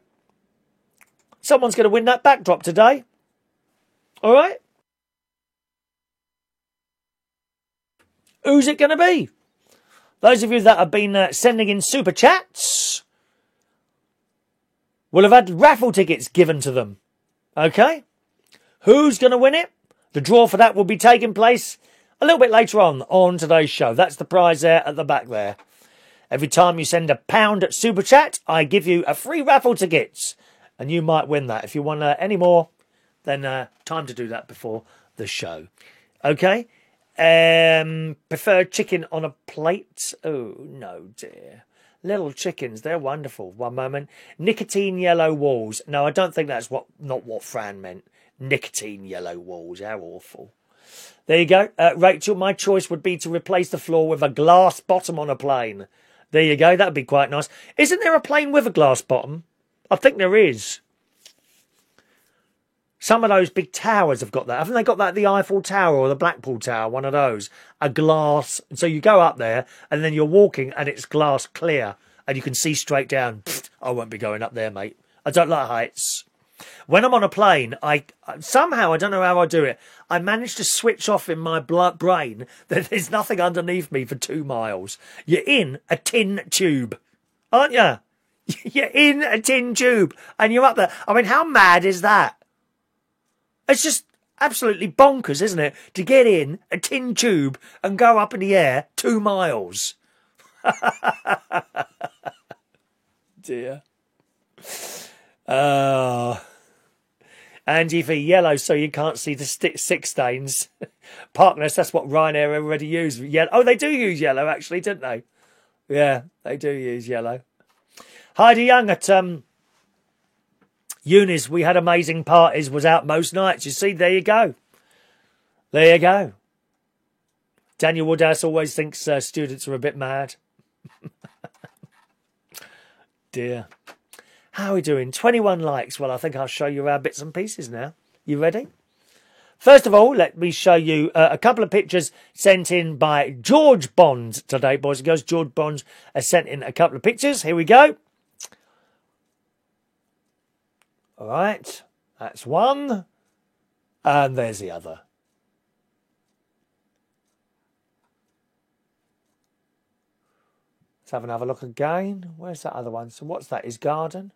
Someone's going to win that backdrop today. All right? Who's it going to be? Those of you that have been sending in super chats will have had raffle tickets given to them. Okay? Who's going to win it? The draw for that will be taking place a little bit later on today's show. That's the prize there at the back there. Every time you send £1 super chat, I give you a free raffle tickets. And you might win that. If you want any more, then time to do that before the show. Okay? Prefer chicken on a plate? Oh, no, dear. Little chickens, they're wonderful. One moment. Nicotine yellow walls. No, I don't think that's not what Fran meant. Nicotine yellow walls. How awful. There you go. Rachel, my choice would be to replace the floor with a glass bottom on a plane. There you go. That would be quite nice. Isn't there a plane with a glass bottom? I think there is. Some of those big towers have got that. Haven't they got that at the Eiffel Tower or the Blackpool Tower? One of those. A glass. So you go up there and then you're walking and it's glass clear and you can see straight down. Pfft, I won't be going up there, mate. I don't like heights. When I'm on a plane, somehow, I don't know how I do it, I manage to switch off in my brain that there's nothing underneath me for 2 miles. You're in a tin tube, aren't you? You're in a tin tube and you're up there. I mean, how mad is that? It's just absolutely bonkers, isn't it? To get in a tin tube and go up in the air 2 miles. Dear. Andy for yellow, so you can't see the six stains. Parkless, that's what Ryanair already use. Oh, they do use yellow, actually, don't they? Yeah, they do use yellow. Heidi Young at Unis, we had amazing parties, was out most nights. You see, there you go. There you go. Daniel Woodhouse always thinks students are a bit mad. Dear. How are we doing? 21 likes. Well, I think I'll show you our bits and pieces now. You ready? First of all, let me show you a couple of pictures sent in by George Bond today, boys and girls. George Bond has sent in a couple of pictures. Here we go. All right. That's one. And there's the other. Let's have another look again. Where's that other one? So what's that? His garden?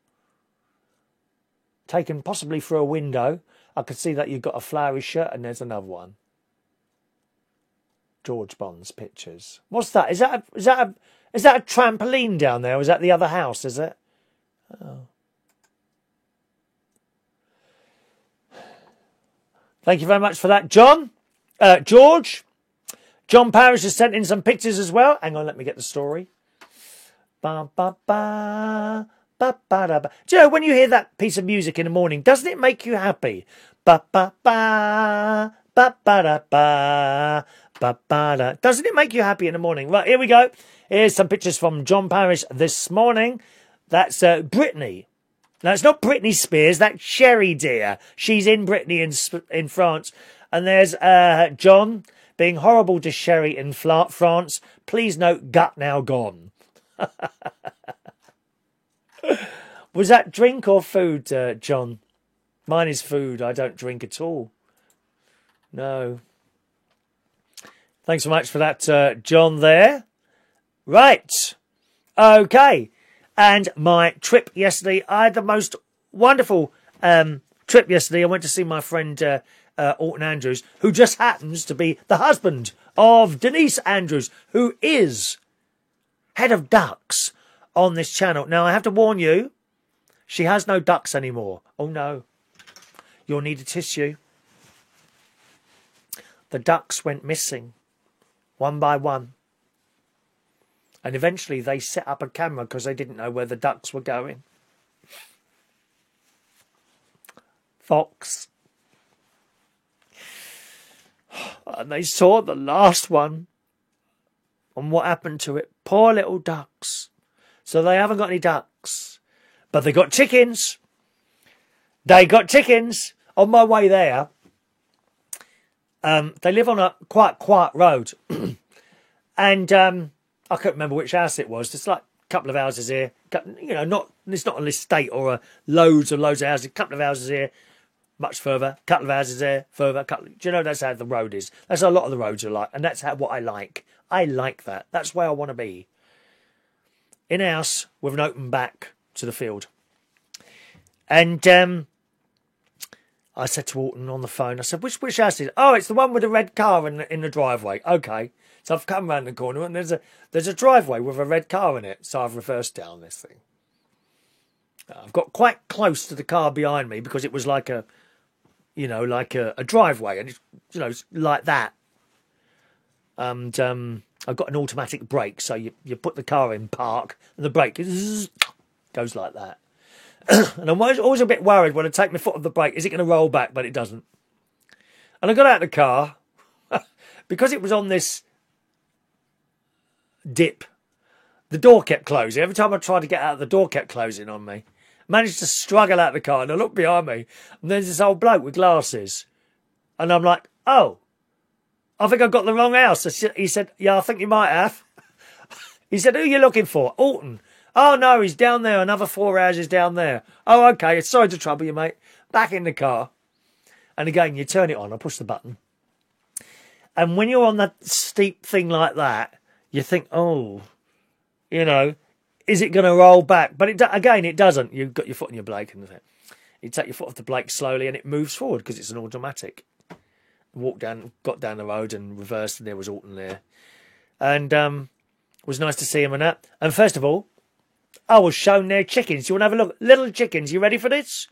Taken possibly through a window. I could see that you've got a flowery shirt and there's another one. George Bond's pictures. What's that? Is that a trampoline down there? Or is that the other house, is it? Oh. Thank you very much for that, John. George. John Parrish has sent in some pictures as well. Hang on, let me get the story. Ba, ba, ba. Ba, ba, da, ba. Do you know, when you hear that piece of music in the morning, doesn't it make you happy? Ba, ba, ba, ba, ba, da, ba, ba, ba, da. Doesn't it make you happy in the morning? Right, here we go. Here's some pictures from John Parrish this morning. That's Brittany. Now, it's not Britney Spears, that's Sherry, dear. She's in Brittany in France. And there's John being horrible to Sherry in France. Please note, gut now gone. Was that drink or food, John? Mine is food. I don't drink at all. No. Thanks so much for that, John, there. Right. Okay. And my trip yesterday, I had the most wonderful trip yesterday. I went to see my friend Alton Andrews, who just happens to be the husband of Denise Andrews, who is head of ducks on this channel. Now, I have to warn you, she has no ducks anymore. Oh, no. You'll need a tissue. The ducks went missing, one by one. And eventually they set up a camera because they didn't know where the ducks were going. Fox. And they saw the last one. And what happened to it? Poor little ducks. So they haven't got any ducks. But they got chickens. They got chickens. On my way there, they live on a quite quiet road. And I can't remember which house it was. It's like a couple of houses here. You know, it's not an estate or loads and loads of houses. A couple of houses here, much further. A couple of houses there, further. Do you know that's how the road is? That's how a lot of the roads are like. And that's what I like. I like that. That's where I want to be. In a house with an open back to the field. And I said to Alton on the phone, I said, which house is it? Oh, it's the one with the red car in the driveway. Okay. So I've come round the corner and there's a driveway with a red car in it. So I've reversed down this thing. I've got quite close to the car behind me because it was like a driveway, and it's like that. And I've got an automatic brake, so you put the car in park and the brake goes like that. And I'm always a bit worried when I take my foot off the brake, is it going to roll back? But it doesn't. And I got out of the car because it was on this dip. The door kept closing. Every time I tried to get out, the door kept closing on me. Managed to struggle out of the car, and I looked behind me, and there's this old bloke with glasses. And I'm like, oh, I think I got the wrong house. He said, yeah, I think you might have. He said, who are you looking for? Alton. Oh, no, he's down there. Another 4 houses down there. Oh, okay. Sorry to trouble you, mate. Back in the car. And again, you turn it on. I push the button. And when you're on that steep thing like that, you think, oh, is it going to roll back? But again, it doesn't. You've got your foot on your brake. And you take your foot off the brake slowly and it moves forward because it's an automatic. Got down the road and reversed, and there was Alton there. And it was nice to see him and that. And first of all, I was shown their chickens. You want to have a look? Little chickens. You ready for this?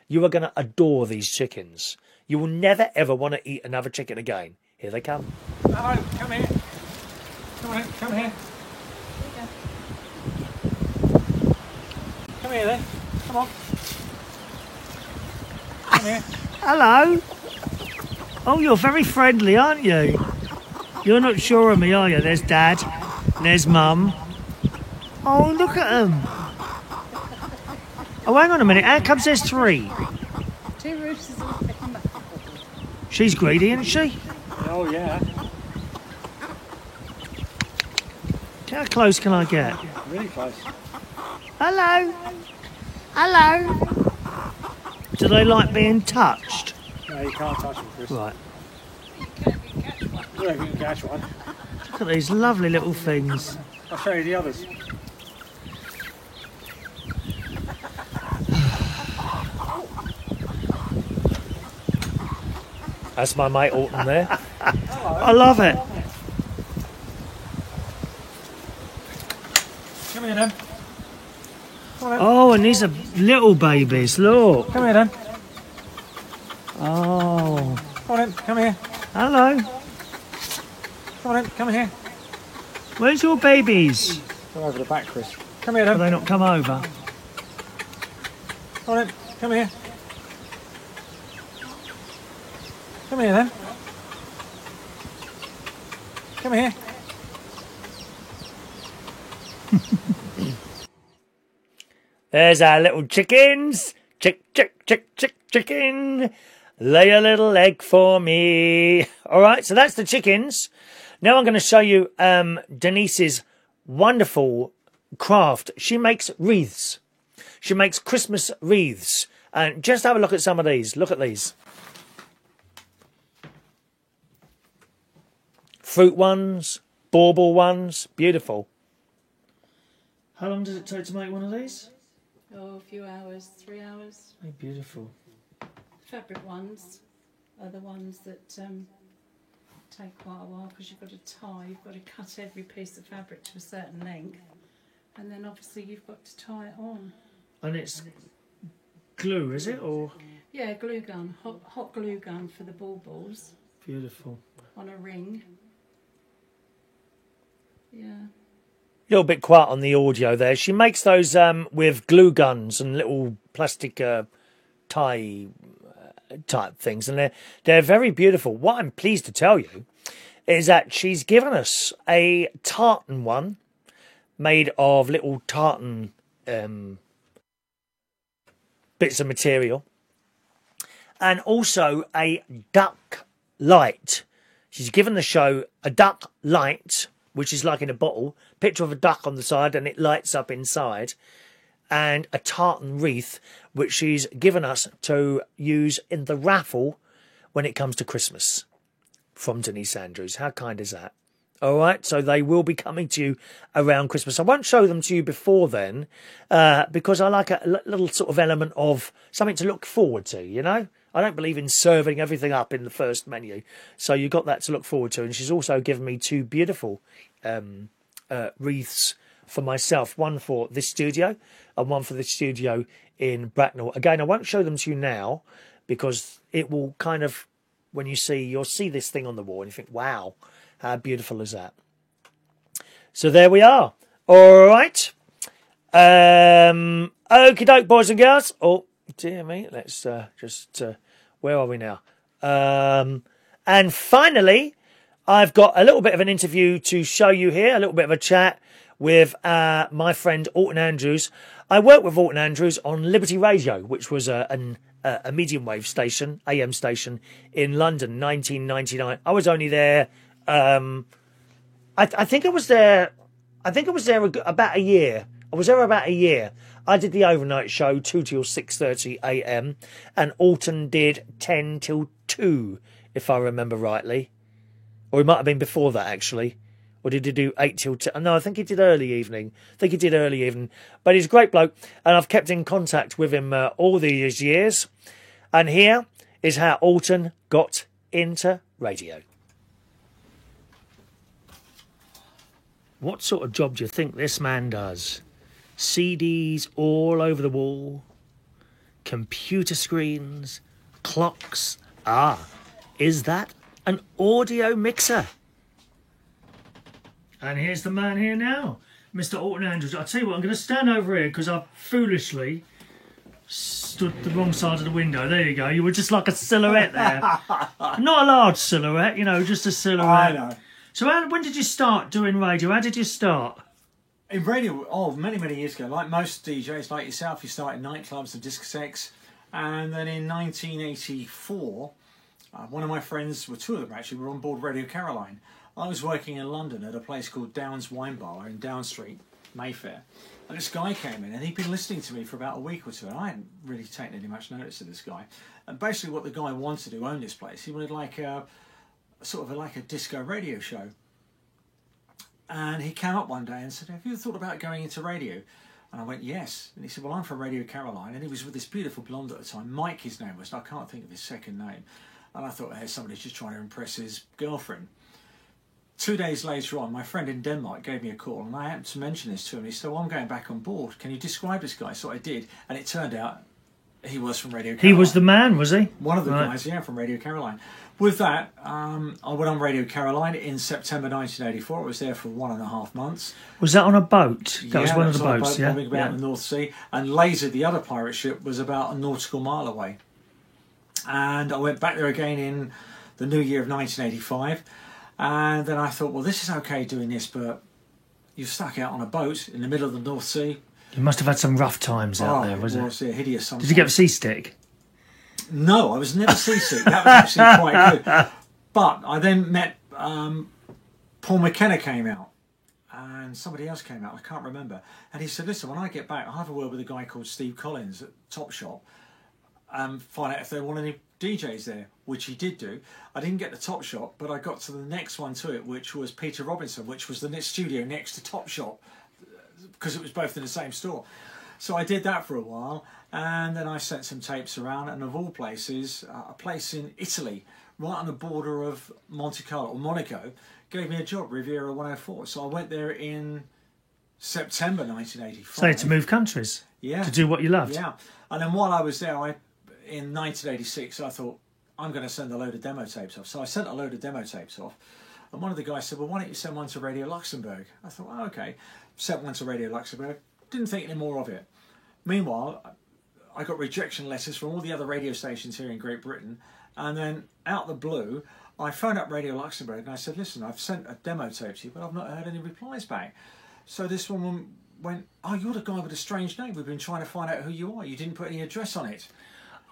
You are going to adore these chickens. You will never, ever want to eat another chicken again. Here they come. Hello, come here. Come on, come here. Come here then. Come on. Come here. Hello. Oh, you're very friendly, aren't you? You're not sure of me, are you? There's Dad. There's Mum. Oh, look at them. Oh, hang on a minute. How comes there's 3? 2 roosters and a picking back. She's greedy, isn't she? Oh, yeah. How close can I get? Really close. Hello. Hello. Do they like being touched? No, you can't touch them, Chris. Right. Yeah, you can catch one. Look at these lovely little things. I'll show you the others. That's my mate Alton there. I love it. Come here then. Oh, and these are little babies, look. Come here then. Oh. Come on in, come here. Hello. Come on in, come here. Where's your babies? Come over the back, Chris. Come here Have then. they not come over? Come on in, come here. Come here then. Come here. There's our little chickens. Chicken. Lay a little egg for me. All right, so that's the chickens. Now I'm going to show you Denise's wonderful craft. She makes wreaths. She makes Christmas wreaths. And just have a look at some of these. Look at these. Fruit ones, bauble ones. Beautiful. How long does it take to make one of these? Oh, a few hours, 3 hours. Oh, beautiful. Fabric ones are the ones that take quite a while because you've got to tie, you've got to cut every piece of fabric to a certain length, and then obviously you've got to tie it on. And it's glue, is it? Or Yeah, glue gun, hot glue gun for the baubles beautiful. on a ring. Yeah. A little bit quiet on the audio there. She makes those with glue guns and little plastic tie type things, and they're very beautiful. What I'm pleased to tell you is that she's given us a tartan one made of little tartan bits of material, and also a duck light. She's given the show a duck light, which is like in a bottle, picture of a duck on the side and it lights up inside, and a tartan wreath, which she's given us to use in the raffle when it comes to Christmas from Denise Andrews. How kind is that? All right, so they will be coming to you around Christmas. I won't show them to you before then because I like a little sort of element of something to look forward to, you know? I don't believe in serving everything up in the first menu. So you've got that to look forward to. And she's also given me 2 beautiful wreaths for myself. One for this studio and one for the studio in Bracknell. Again, I won't show them to you now because it will kind of, when you'll see this thing on the wall and you think, wow, how beautiful is that? So there we are. All right. Okie doke, boys and girls. Oh, dear me. Let's where are we now? And finally, I've got a little bit of an interview to show you here, a little bit of a chat with my friend Alton Andrews. I worked with Alton Andrews on Liberty Radio, which was a medium wave station, AM station in London, 1999. I was only there. I think I was there. About a year. I was there about a year. I did the overnight show 2 till 6:30 a.m. and Alton did 10 till 2, if I remember rightly, or it might have been before that actually. Or did he do 8 till 10? No, I think he did early evening. But he's a great bloke, and I've kept in contact with him all these years. And here is how Alton got into radio. What sort of job do you think this man does? CDs all over the wall, computer screens, clocks. Is that an audio mixer? And here's the man here now, Mr. Alton Andrews. I'll tell you what, I'm going to stand over here because I foolishly stood the wrong side of the window. There you go. You were just like a silhouette there. Not a large silhouette, just a silhouette. I know. So when did you start doing radio? How did you start? In radio, many, many years ago, like most DJs like yourself, you start in nightclubs and discotheques. And then in 1984, one of my friends, well, 2 of them actually, were on board Radio Caroline. I was working in London at a place called Downs Wine Bar in Down Street, Mayfair. And this guy came in and he'd been listening to me for about a week or 2. And I hadn't really taken any much notice of this guy. And basically what the guy wanted to own this place, he wanted like a disco radio show. And he came up one day and said, have you thought about going into radio? And I went, yes. And he said, well, I'm from Radio Caroline. And he was with this beautiful blonde at the time. Mike, his name was. I can't think of his second name. And I thought, hey, somebody's just trying to impress his girlfriend. 2 days later on, my friend in Denmark gave me a call. And I happened to mention this to him. He said, well, I'm going back on board. Can you describe this guy? So I did. And it turned out he was from Radio Caroline. He was the man, was he? One of the guys, yeah, from Radio Caroline. With that, I went on Radio Caroline in September 1984. I was there for 1.5 months. Was that on a boat? That was one of the boats, boats, yeah. About the North Sea. And Laser, the other pirate ship, was about a nautical mile away. And I went back there again in the new year of 1985. And then I thought, well, this is okay doing this, but you're stuck out on a boat in the middle of the North Sea. You must have had some rough times out there, wasn't it? Yeah, hideous sometimes. Did you get seasick? No, I was never seasick. That was actually quite good. But I then met Paul McKenna came out and somebody else came out, I can't remember. And he said, listen, when I get back, I'll have a word with a guy called Steve Collins at Top Shop and find out if they want any DJs there, which he did do. I didn't get the Top Shop, but I got to the next one to it, which was Peter Robinson, which was the next studio next to Top Shop, because it was both in the same store. So I did that for a while, and then I sent some tapes around, and of all places, a place in Italy, right on the border of Monte Carlo, or Monaco, gave me a job, Riviera 104. So I went there in September 1985. So to move countries? Yeah. To do what you loved? Yeah. And then while I was there, in 1986, I thought, I'm going to send a load of demo tapes off. So I sent a load of demo tapes off. And one of the guys said, well, why don't you send one to Radio Luxembourg? I thought, oh, okay. Sent one to Radio Luxembourg. Didn't think any more of it. Meanwhile, I got rejection letters from all the other radio stations here in Great Britain. And then, out of the blue, I phoned up Radio Luxembourg and I said, listen, I've sent a demo tape to you, but I've not heard any replies back. So this woman went, oh, you're the guy with a strange name. We've been trying to find out who you are. You didn't put any address on it.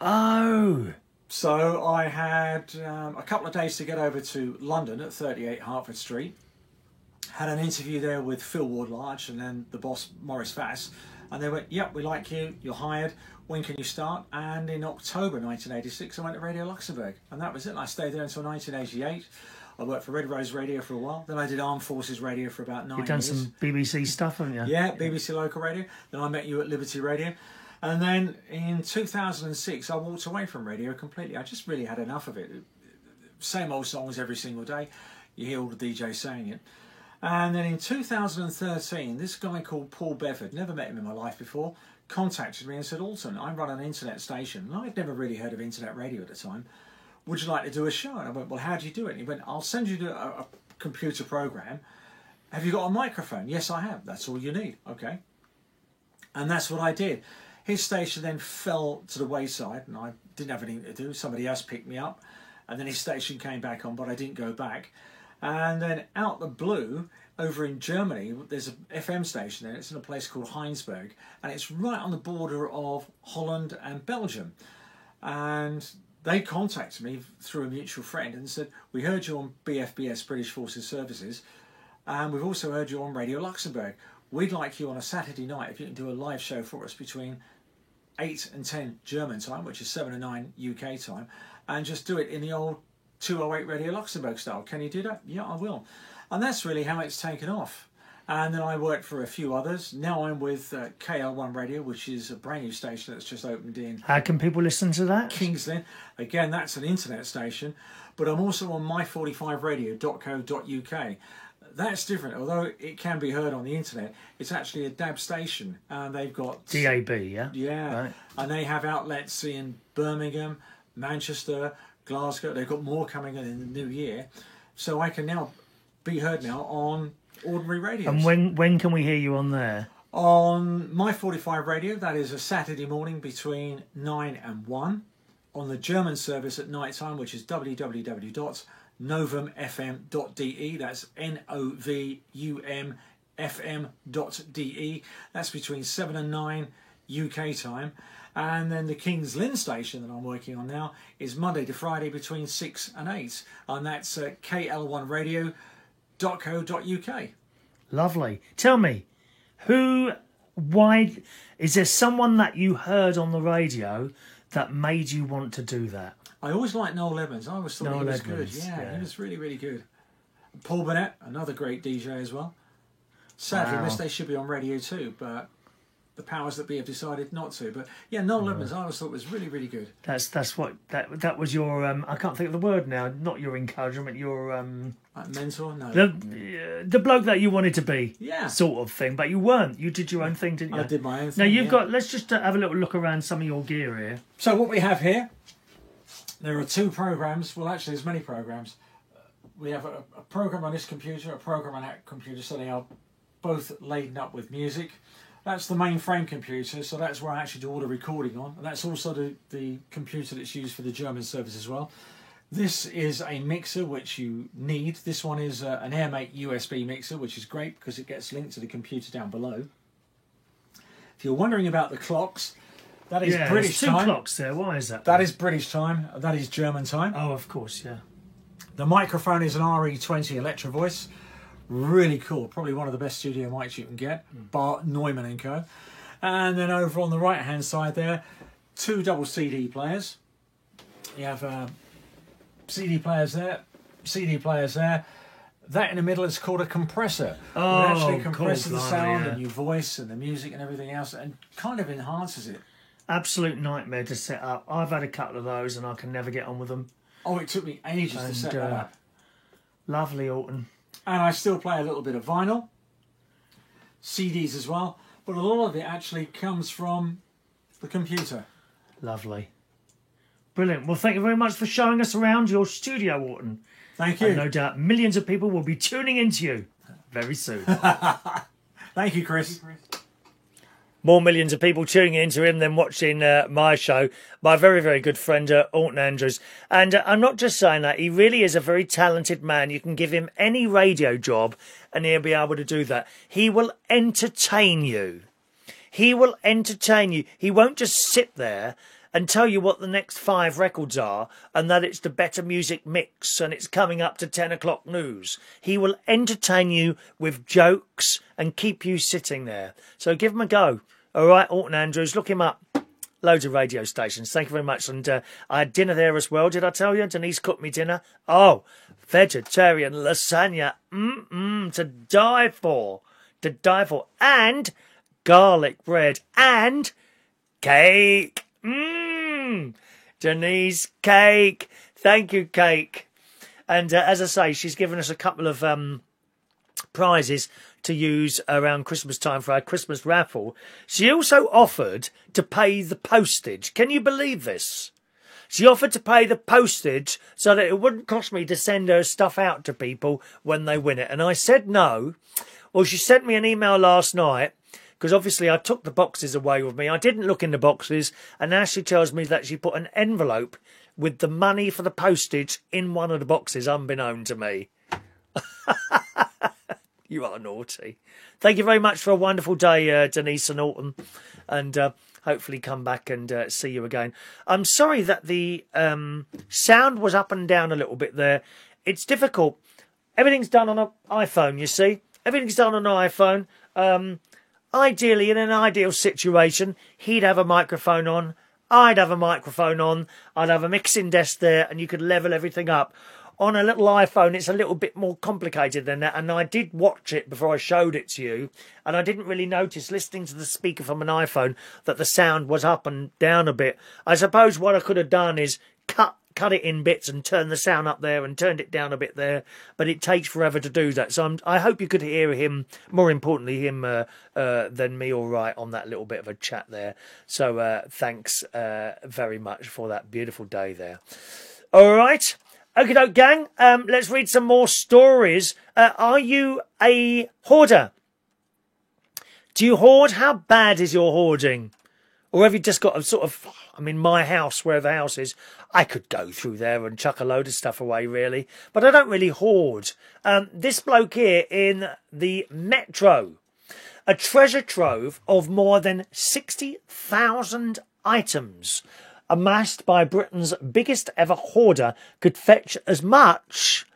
Oh. So I had a couple of days to get over to London at 38 Hertford Street. Had an interview there with Phil Ward-Large and then the boss, Maurice Vass. And they went, yep, we like you, you're hired, when can you start? And in October 1986, I went to Radio Luxembourg. And that was it. And I stayed there until 1988. I worked for Red Rose Radio for a while. Then I did Armed Forces Radio for about 9 years. You've done some BBC stuff, haven't you? Yeah, BBC Local Radio. Then I met you at Liberty Radio. And then in 2006, I walked away from radio completely. I just really had enough of it. Same old songs every single day. You hear all the DJs saying it. And then in 2013, this guy called Paul Bedford, never met him in my life before, contacted me and said, Alton, I run an internet station. And I'd never really heard of internet radio at the time. Would you like to do a show? And I went, well, how do you do it? And he went, I'll send you a computer program. Have you got a microphone? Yes, I have. That's all you need. Okay. And that's what I did. His station then fell to the wayside and I didn't have anything to do. Somebody else picked me up and then his station came back on, but I didn't go back. And then out the blue, over in Germany, there's an FM station there. It's in a place called Heinsberg and it's right on the border of Holland and Belgium. And they contacted me through a mutual friend and said, we heard you on BFBS, British Forces Services, and we've also heard you on Radio Luxembourg. We'd like you on a Saturday night, if you can do a live show for us between 8 and 10 German time, which is 7 and 9 UK time, and just do it in the old 208 Radio Luxembourg style. Can you do that? Yeah, I will. And that's really how it's taken off. And then I worked for a few others. Now I'm with KL1 Radio, which is a brand new station that's just opened in... How can people listen to that? King's Lynn. Again, that's an internet station. But I'm also on my45radio.co.uk. That's different. Although it can be heard on the internet, it's actually a DAB station. And they've got... DAB, yeah? Yeah. Right. And they have outlets in Birmingham, Manchester, Glasgow. They've got more coming in the new year. So I can now be heard now on ordinary radio. And when can we hear you on there? On My45 Radio, that is a Saturday morning between 9 and 1. On the German service at night time, which is www.novumfm.de. That's NOVUMFM.de. That's between 7 and 9 UK time. And then the King's Lynn station that I'm working on now is Monday to Friday between 6 and 8. And that's KL1radio.co.uk. Lovely. Tell me, why is there someone that you heard on the radio that made you want to do that? I always liked Noel Edmonds. I always thought he was good. Yeah, he was really, really good. Paul Burnett, another great DJ as well. Sadly, missed. They should be on radio too, but the powers that be have decided not to. But yeah, Noel Edmonds, I always thought was really, really good. That's what that was your I can't think of the word now. Not your encouragement, your mentor. No, the bloke that you wanted to be. Yeah, sort of thing. But you weren't. You did your own thing, didn't you? I did my own thing. Now you've got. Let's just have a little look around some of your gear here. So what we have here, there are two programs. Well, actually, there's many programs. We have a program on this computer, a program on that computer, so they are both laden up with music. That's the mainframe computer, so that's where I actually do all the recording on. And that's also the computer that's used for the German service as well. This is a mixer which you need. This one is an AirMate USB mixer, which is great because it gets linked to the computer down below. If you're wondering about the clocks, that is British time. There's two clocks there. Why is that? That is British time. That is German time. Oh, of course, yeah. The microphone is an RE20 Electro Voice. Really cool. Probably one of the best studio mics you can get. Bart Neumann & Co. And then over on the right-hand side there, two double CD players. You have CD players there, CD players there. That in the middle is called a compressor. Oh, it actually compresses the sound yeah. and your voice and the music and everything else and kind of enhances it. Absolute nightmare to set up. I've had a couple of those and I can never get on with them. Oh, it took me ages to set that up. Lovely, Alton. And I still play a little bit of vinyl, CDs as well, but a lot of it actually comes from the computer. Lovely. Brilliant. Well, thank you very much for showing us around your studio, Alton. Thank you. And no doubt millions of people will be tuning into you very soon. Thank you, Chris. More millions of people tuning into him than watching my show. My very, very good friend, Alton Andrews. And I'm not just saying that. He really is a very talented man. You can give him any radio job and he'll be able to do that. He will entertain you. He will entertain you. He won't just sit there and tell you what the next 5 records are and that it's the better music mix and it's coming up to 10 o'clock news. He will entertain you with jokes and keep you sitting there. So give him a go. All right, Alton Andrews, look him up. Loads of radio stations. Thank you very much. And I had dinner there as well. Did I tell you? Denise cooked me dinner. Oh, vegetarian lasagna. To die for. To die for. And garlic bread. And Cake. Denise, cake. Thank you, cake. And as I say, she's given us a couple of prizes to use around Christmas time for our Christmas raffle. She also offered to pay the postage. Can you believe this? She offered to pay the postage so that it wouldn't cost me to send her stuff out to people when they win it. And I said no. Well, she sent me an email last night, because obviously I took the boxes away with me. I didn't look in the boxes, and now she tells me that she put an envelope with the money for the postage in one of the boxes, unbeknown to me. You are naughty. Thank you very much for a wonderful day, Denise and Alton, and hopefully come back and see you again. I'm sorry that the sound was up and down a little bit there. It's difficult. Everything's done on an iPhone, you see. Everything's done on an iPhone. Ideally, in an ideal situation, he'd have a microphone on, I'd have a microphone on, I'd have a mixing desk there, and you could level everything up. On a little iPhone, it's a little bit more complicated than that, and I did watch it before I showed it to you, and I didn't really notice, listening to the speaker from an iPhone, that the sound was up and down a bit. I suppose what I could have done is cut it in bits and turn the sound up there and turned it down a bit there, but it takes forever to do that. So I hope you could hear him, more importantly him than me, all right, on that little bit of a chat there. So thanks very much for that beautiful day there. All right. Okie doke, gang. Let's read some more stories. Are you a hoarder? Do you hoard? How bad is your hoarding? Or have you just got a sort of, I mean, my house, where the house is, I could go through there and chuck a load of stuff away, really. But I don't really hoard. This bloke here in the Metro, a treasure trove of more than 60,000 items amassed by Britain's biggest ever hoarder, could fetch as much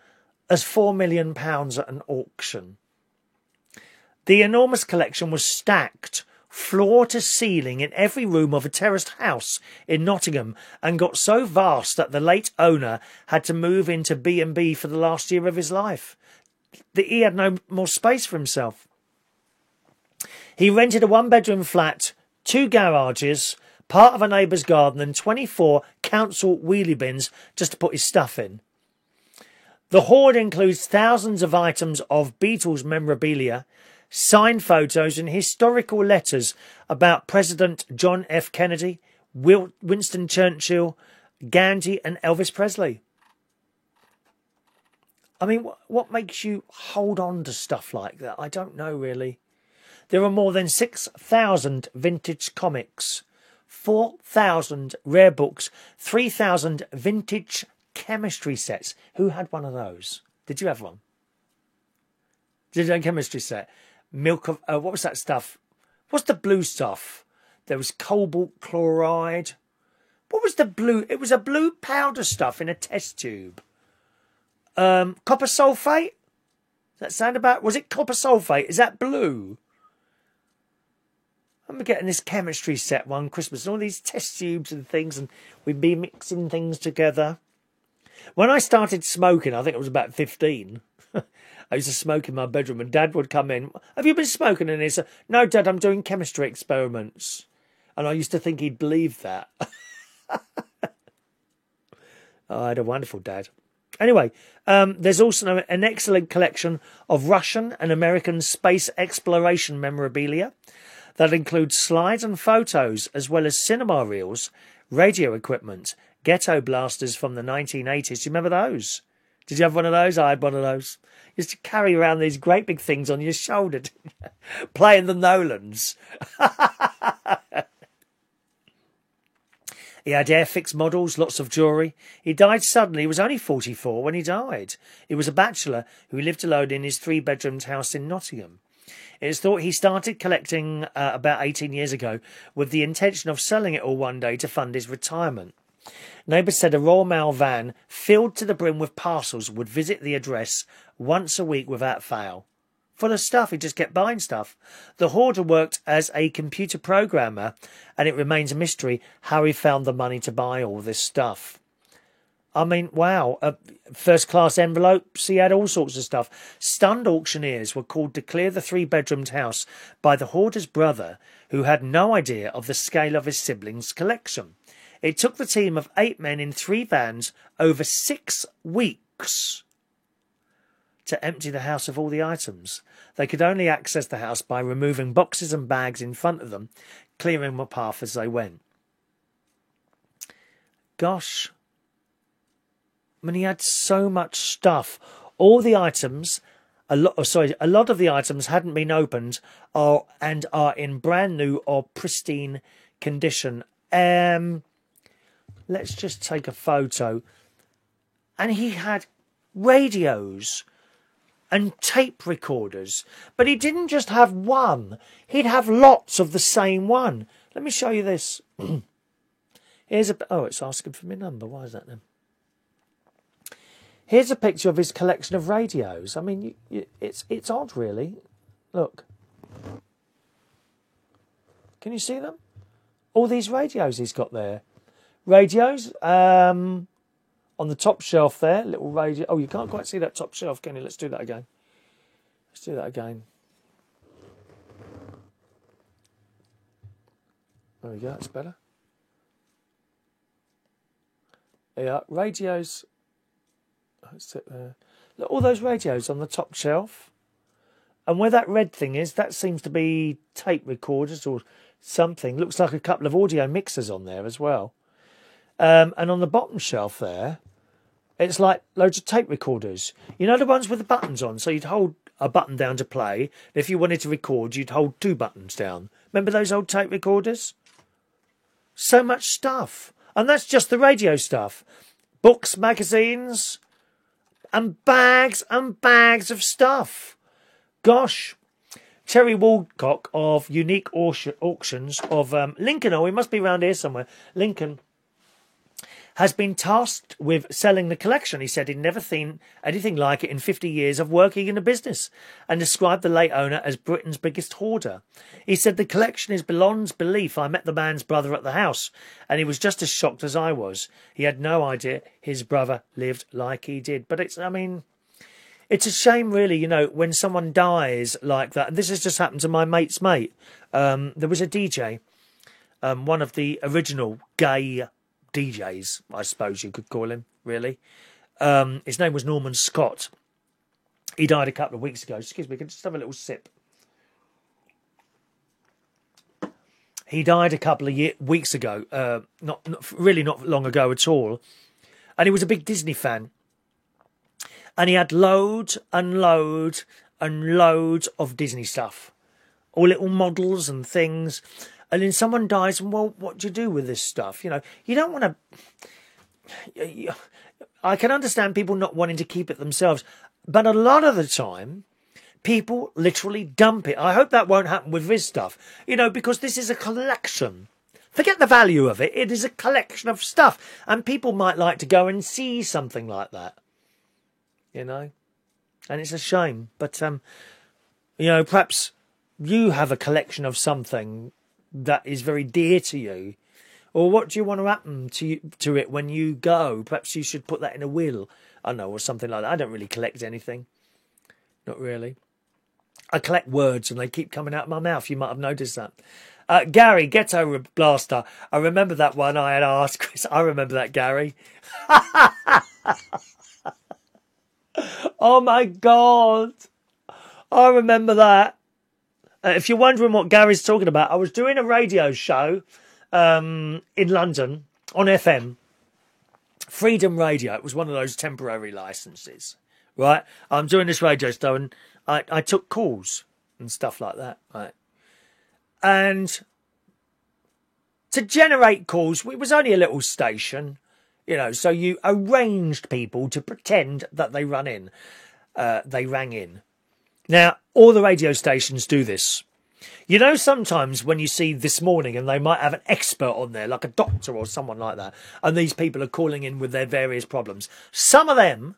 as £4 million at an auction. The enormous collection was stacked floor to ceiling in every room of a terraced house in Nottingham, and got so vast that the late owner had to move into B&B for the last year of his life. He had no more space for himself. He rented a one-bedroom flat, 2 garages, part of a neighbour's garden, and 24 council wheelie bins just to put his stuff in. The hoard includes thousands of items of Beatles memorabilia, signed photos and historical letters about President John F. Kennedy, Winston Churchill, Gandhi and Elvis Presley. I mean, what makes you hold on to stuff like that? I don't know, really. There are more than 6,000 vintage comics, 4,000 rare books, 3,000 vintage chemistry sets. Who had one of those? Did you have one? Did you have a chemistry set? Milk of... what was that stuff? What's the blue stuff? There was cobalt chloride. What was the blue? It was a blue powder stuff in a test tube. Copper sulfate? Does that sound about... Was it copper sulfate? Is that blue? I'm getting this chemistry set one Christmas, and all these test tubes and things, and we'd be mixing things together. When I started smoking, I think it was about 15. I used to smoke in my bedroom, and Dad would come in. Have you been smoking? And he'd say, no, Dad, I'm doing chemistry experiments. And I used to think he'd believe that. I had a wonderful dad. Anyway, there's also an excellent collection of Russian and American space exploration memorabilia that includes slides and photos, as well as cinema reels, radio equipment, ghetto blasters from the 1980s. Do you remember those? Did you have one of those? I had one of those. You used to carry around these great big things on your shoulder, playing the Nolans. He had Airfix models, lots of jewellery. He died suddenly. He was only 44 when he died. He was a bachelor who lived alone in his 3-bedroomed house in Nottingham. It is thought he started collecting about 18 years ago with the intention of selling it all one day to fund his retirement. Neighbours said a Royal Mail van filled to the brim with parcels would visit the address once a week without fail. Full of stuff, he just kept buying stuff. The hoarder worked as a computer programmer, and it remains a mystery how he found the money to buy all this stuff. I mean, wow. First-class envelopes. He had all sorts of stuff. Stunned auctioneers were called to clear the three-bedroomed house by the hoarder's brother, who had no idea of the scale of his siblings' collection. It took the team of 8 men in 3 vans over 6 weeks to empty the house of all the items. They could only access the house by removing boxes and bags in front of them, clearing the path as they went. Gosh. I mean, he had so much stuff. All the items, a lot of the items hadn't been opened and are in brand new or pristine condition. Let's just take a photo. And he had radios and tape recorders. But he didn't just have one. He'd have lots of the same one. Let me show you this. Here's a... Oh, it's asking for my number. Why is that then? Here's a picture of his collection of radios. I mean, it's odd, really. Look. Can you see them? All these radios he's got there. Radios. On the top shelf there, little radio. Oh, you can't quite see that top shelf, can you? Let's do that again. Let's do that again. There we go, that's better. Yeah, radios. Let's sit there. Look, all those radios on the top shelf. And where that red thing is, that seems to be tape recorders or something. Looks like a couple of audio mixers on there as well. And on the bottom shelf there, it's like loads of tape recorders. You know the ones with the buttons on? So you'd hold a button down to play. And if you wanted to record, you'd hold 2 buttons down. Remember those old tape recorders? So much stuff. And that's just the radio stuff. Books, magazines, and bags of stuff. Gosh. Terry Woodcock of Unique Auctions of Lincoln, oh, he must be around here somewhere, Lincoln, has been tasked with selling the collection. He said he'd never seen anything like it in 50 years of working in the business, and described the late owner as Britain's biggest hoarder. He said the collection is beyond belief. I met the man's brother at the house, and he was just as shocked as I was. He had no idea his brother lived like he did. But it's a shame, really, you know, when someone dies like that. This has just happened to my mate's mate. There was a DJ, one of the original gay DJs, I suppose you could call him, really. His name was Norman Scott. He died a couple of weeks ago. Excuse me, can I just have a little sip? He died a couple of weeks ago, not long ago at all. And he was a big Disney fan. And he had loads and loads and loads of Disney stuff. All little models and things. And then someone dies, and well, what do you do with this stuff? You know, you don't want to... I can understand people not wanting to keep it themselves. But a lot of the time, people literally dump it. I hope that won't happen with this stuff. You know, because this is a collection. Forget the value of it. It is a collection of stuff. And people might like to go and see something like that. You know? And it's a shame. But, you know, perhaps you have a collection of something that is very dear to you. Or what do you want to happen to it when you go? Perhaps you should put that in a will. I don't know, or something like that. I don't really collect anything. Not really. I collect words and they keep coming out of my mouth. You might have noticed that. Gary, Ghetto Blaster. I remember that one I had asked Chris. I remember that, Gary. Oh my God. I remember that. If you're wondering what Gary's talking about, I was doing a radio show in London on FM. Freedom Radio. It was one of those temporary licenses, right? I'm doing this radio show and I took calls and stuff like that, right? And to generate calls, it was only a little station, you know, so you arranged people to pretend that they rang in. Now, all the radio stations do this. You know, sometimes when you see This Morning and they might have an expert on there, like a doctor or someone like that, and these people are calling in with their various problems. Some of them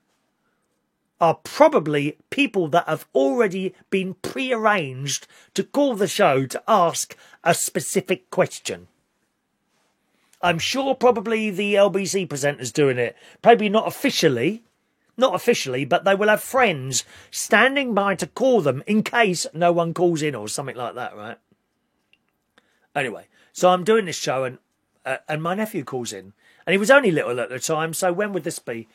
are probably people that have already been pre-arranged to call the show to ask a specific question. I'm sure probably the LBC presenter's doing it. Probably not officially, but they will have friends standing by to call them in case no one calls in or something like that, right? Anyway, so I'm doing this show and my nephew calls in. And he was only little at the time, so when would this be?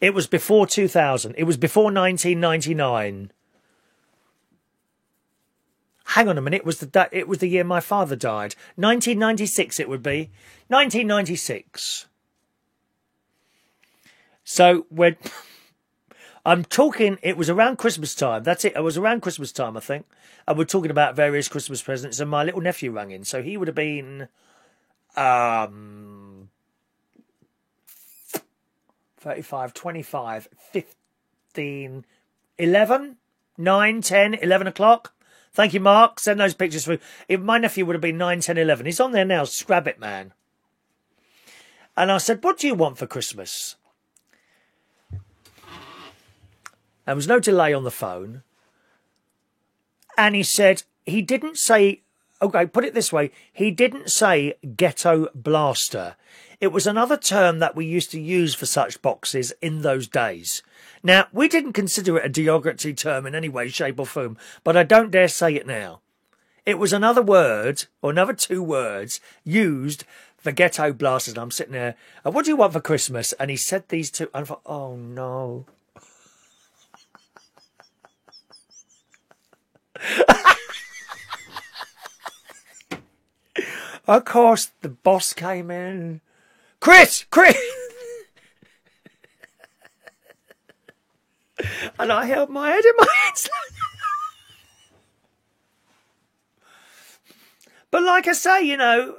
It was before 2000. It was before 1999. Hang on a minute. It was the year my father died. 1996 it would be. 1996. So I'm talking, it was around Christmas time. That's it. It was around Christmas time, I think. And we're talking about various Christmas presents, and my little nephew rang in. So he would have been 35, 25, 15, 11, 9, 10, 11 o'clock. Thank you, Mark. Send those pictures through. My nephew would have been 9, 10, 11. He's on there now, Scrabbit Man. And I said, what do you want for Christmas? There was no delay on the phone. And he said, he didn't say, okay, put it this way. He didn't say ghetto blaster. It was another term that we used to use for such boxes in those days. Now, we didn't consider it a derogatory term in any way, shape or form, but I don't dare say it now. It was another word, or another 2 words, used for ghetto blasters. And I'm sitting there, what do you want for Christmas? And he said these 2, and I thought, oh no. Of course, the boss came in. Chris! And I held my head in my hands. But like I say, you know,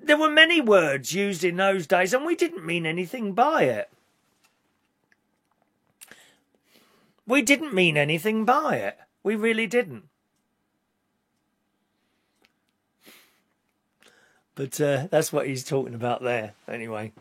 there were many words used in those days and we didn't mean anything by it. We didn't mean anything by it. We really didn't. But that's what he's talking about there, anyway.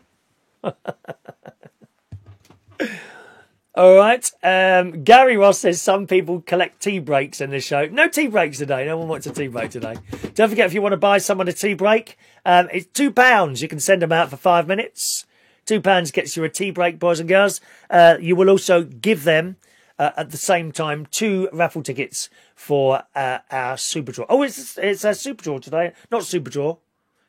All right. Gary Ross says some people collect tea breaks in this show. No tea breaks today. No one wants a tea break today. Don't forget, if you want to buy someone a tea break, it's £2. You can send them out for 5 minutes. £2 gets you a tea break, boys and girls. You will also give them, at the same time, 2 raffle tickets for our Super Draw. Oh, it's a Super Draw today. Not Super Draw.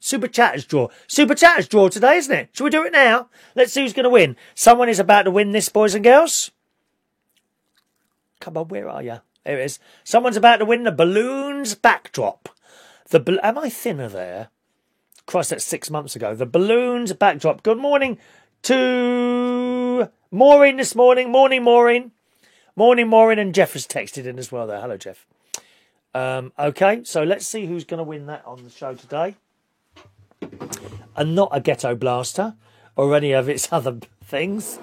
Super Chatters draw. Super Chatters draw today, isn't it? Shall we do it now? Let's see who's going to win. Someone is about to win this, boys and girls. Come on, where are you? There it is. Someone's about to win the balloons backdrop. Am I thinner there? Christ, that's 6 months ago. The balloons backdrop. Good morning to Maureen this morning. Morning, Maureen. Morning, Maureen. And Jeff has texted in as well there. Hello, Jeff. Okay, so let's see who's going to win that on the show today. And not a ghetto blaster or any of its other things.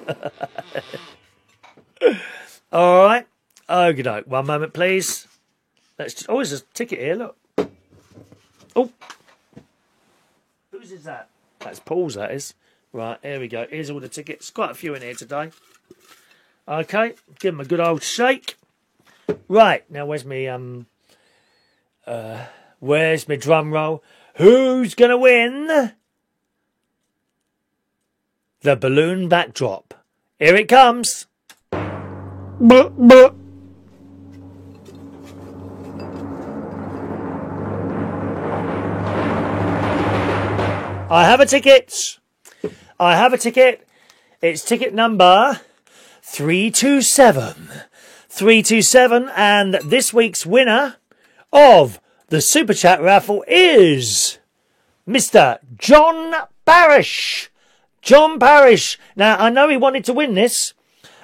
All right. Okay, 1 moment, please. There's a ticket here, look. Oh. Whose is that? That's Paul's, that is. Right, here we go. Here's all the tickets. Quite a few in here today. Okay, give them a good old shake. Right, now where's my drum roll? Who's going to win the balloon backdrop? Here it comes. Buh, buh. I have a ticket. It's ticket number 327. 327, and this week's winner of the Super Chat raffle is Mr. John Parrish. John Parrish. Now, I know he wanted to win this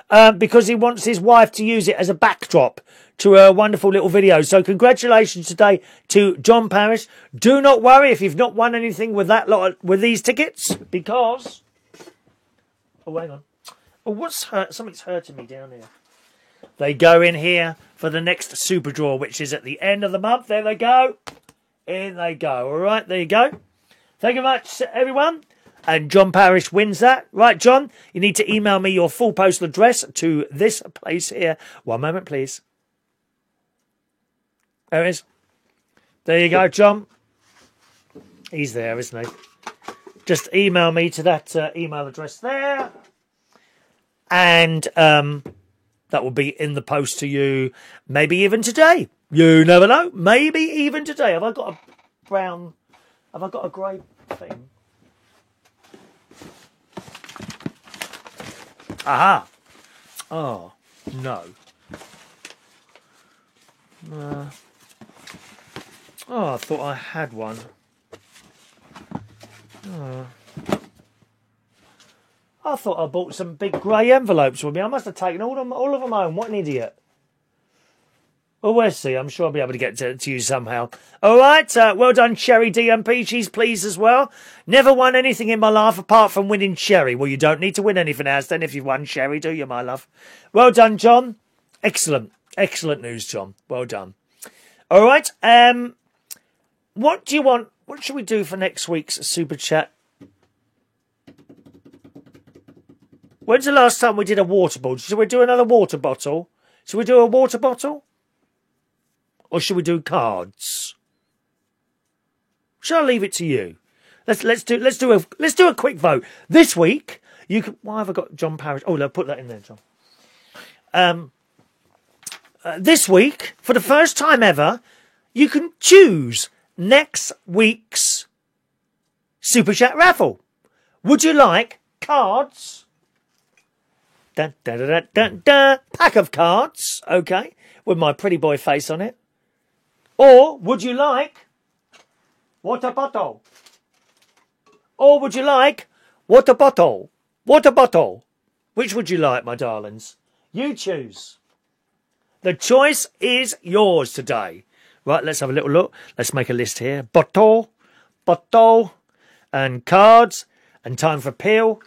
because he wants his wife to use it as a backdrop to a wonderful little video. So congratulations today to John Parrish. Do not worry if you've not won anything with with these tickets, because... Oh, hang on. Oh, something's hurting me down here. They go in here for the next Super Draw, which is at the end of the month. There they go. In they go. All right, there you go. Thank you very much, everyone. and John Parrish wins that. Right, John, you need to email me your full postal address to this place here. One moment, please. There it is. There you go, John. He's there, isn't he? Just email me to that email address there. And that will be in the post to you, maybe even today. You never know. Maybe even today. Have I got a brown... Have I got a grey thing? Aha. Oh, no. Oh, I thought I had one. Oh. I thought I bought some big grey envelopes with me. I must have taken all of them home. What an idiot. Well, we'll see. I'm sure I'll be able to get to you somehow. All right. Well done, Sherry DMP. She's pleased as well. Never won anything in my life apart from winning Sherry. Well, you don't need to win anything else then if you've won Sherry, do you, my love? Well done, John. Excellent. Excellent news, John. Well done. All right. What do you want? What should we do for next week's Super Chat? When's the last time we did a water bottle? Should we do another water bottle? Should we do a water bottle? Or should we do cards? Shall I leave it to you? Let's do a quick vote. This week, you can... Why have I got John Parrish? Oh, no, put that in there, John. This week, for the first time ever, you can choose next week's Super Chat raffle. Would you like cards? Dun, dun, dun, dun, dun, dun. Pack of cards, okay, with my pretty boy face on it. Or would you like water bottle? Or would you like water bottle? Water bottle. Which would you like, my darlings? You choose. The choice is yours today. Right, let's have a little look. Let's make a list here. Bottle, and cards, and time for peel.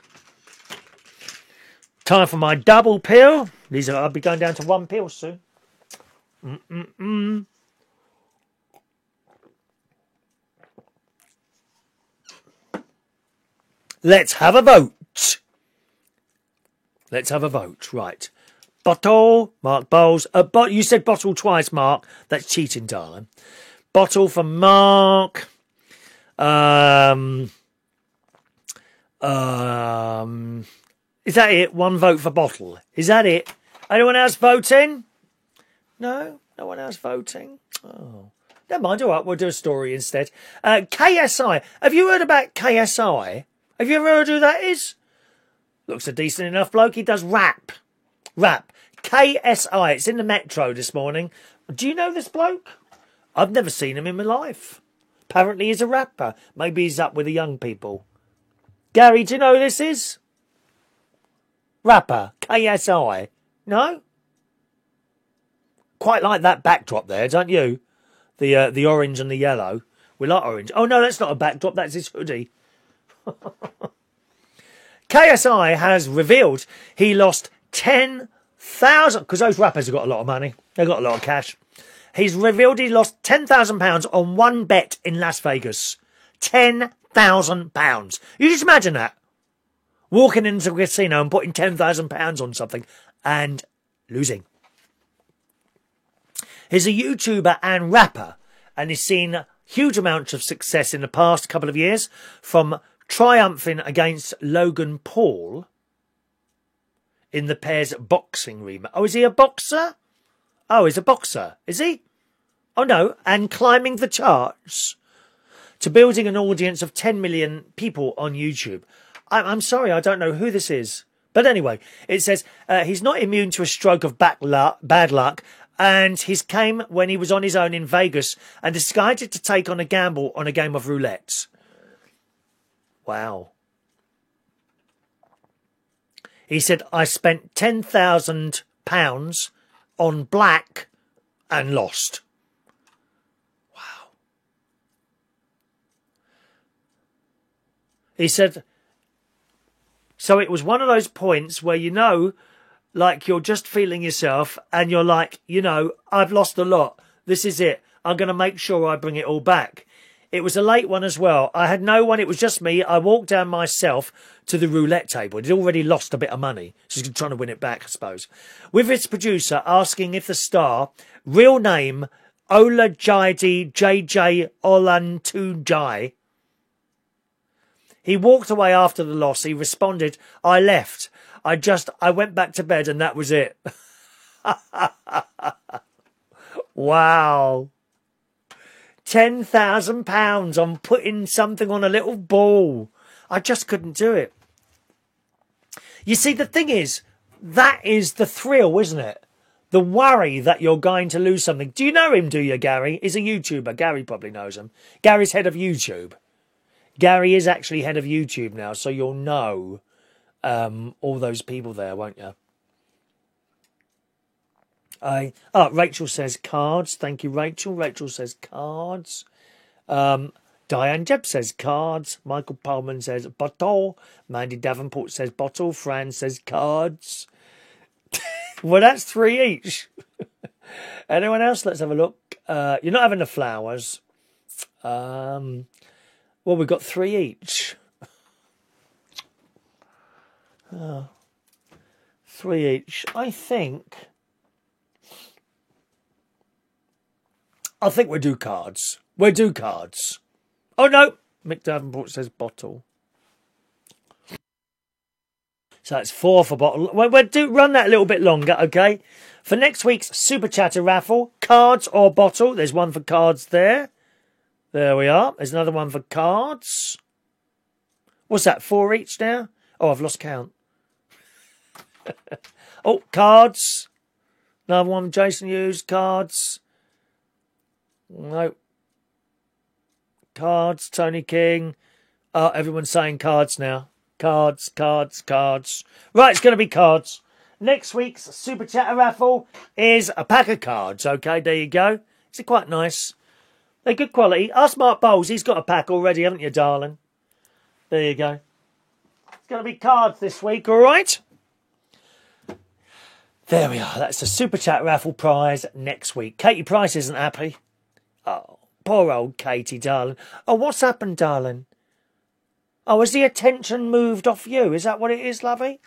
Time for my double peel. I'll be going down to one peel soon. Let's have a vote. Let's have a vote. Right. Bottle, Mark Bowles. You said bottle twice, Mark. That's cheating, darling. Bottle for Mark. Is that it? One vote for bottle. Is that it? Anyone else voting? No? No one else voting? Oh. Never mind. All right, we'll do a story instead. KSI. Have you heard about KSI? Have you ever heard who that is? Looks a decent enough bloke. He does rap. KSI. It's in the Metro this morning. Do you know this bloke? I've never seen him in my life. Apparently he's a rapper. Maybe he's up with the young people. Gary, do you know who this is? Rapper. KSI. No? Quite like that backdrop there, don't you? The orange and the yellow. We like orange. Oh, no, that's not a backdrop. That's his hoodie. KSI has revealed he lost 10,000... Because those rappers have got a lot of money. They've got a lot of cash. He's revealed he lost £10,000 on one bet in Las Vegas. £10,000. You just imagine that. Walking into a casino and putting £10,000 on something and losing. He's a YouTuber and rapper and he's seen huge amounts of success in the past couple of years, from triumphing against Logan Paul in the pair's boxing rematch. Oh, is he a boxer? Oh, he's a boxer. Is he? Oh, no. And climbing the charts to building an audience of 10 million people on YouTube. I'm sorry, I don't know who this is. But anyway, it says he's not immune to a stroke of bad luck, and his came when he was on his own in Vegas and decided to take on a gamble on a game of roulette. Wow. He said, I spent £10,000 on black and lost. Wow. He said, so it was one of those points where, you know, like you're just feeling yourself and you're like, you know, I've lost a lot. This is it. I'm going to make sure I bring it all back. It was a late one as well. I had no one. It was just me. I walked down myself to the roulette table. It had already lost a bit of money. She's trying to win it back, I suppose. With its producer asking if the star, real name, Olajide JJ Olantujai. He walked away after the loss. He responded, I left. I went back to bed and that was it. Wow. £10,000 on putting something on a little ball. I just couldn't do it. You see, the thing is, that is the thrill, isn't it? The worry that you're going to lose something. Do you know him, do you, Gary? He's a YouTuber. Gary probably knows him. Gary's head of YouTube. Gary is actually head of YouTube now, so you'll know all those people there, won't you? Rachel says cards. Thank you, Rachel. Rachel says cards. Diane Jebb says cards. Michael Pullman says bottle. Mandy Davenport says bottle. Fran says cards. Well, that's 3 each. Anyone else? Let's have a look. You're not having the flowers. Well, we've got 3 each. 3 each. I think we'll do cards. We'll do cards. Oh, no. Mick Davenport says bottle. So it's 4 for bottle. We'll run that a little bit longer, okay? For next week's Super Chatter raffle, cards or bottle. There's one for cards there. There we are. There's another one for cards. What's that, 4 each now? Oh, I've lost count. Oh, cards. Another one Jason Hughes, cards. No. Cards, Tony King. Oh, everyone's saying cards now. Cards, cards, cards. Right, it's going to be cards. Next week's Super Chatter raffle is a pack of cards. Okay, there you go. Is it quite nice? They're good quality. Ask Mark Bowles. He's got a pack already, haven't you, darling? There you go. It's going to be cards this week, all right? There we are. That's the Super Chat raffle prize next week. Katie Price isn't happy. Oh, poor old Katie, darling. Oh, what's happened, darling? Oh, has the attention moved off you? Is that what it is, lovey?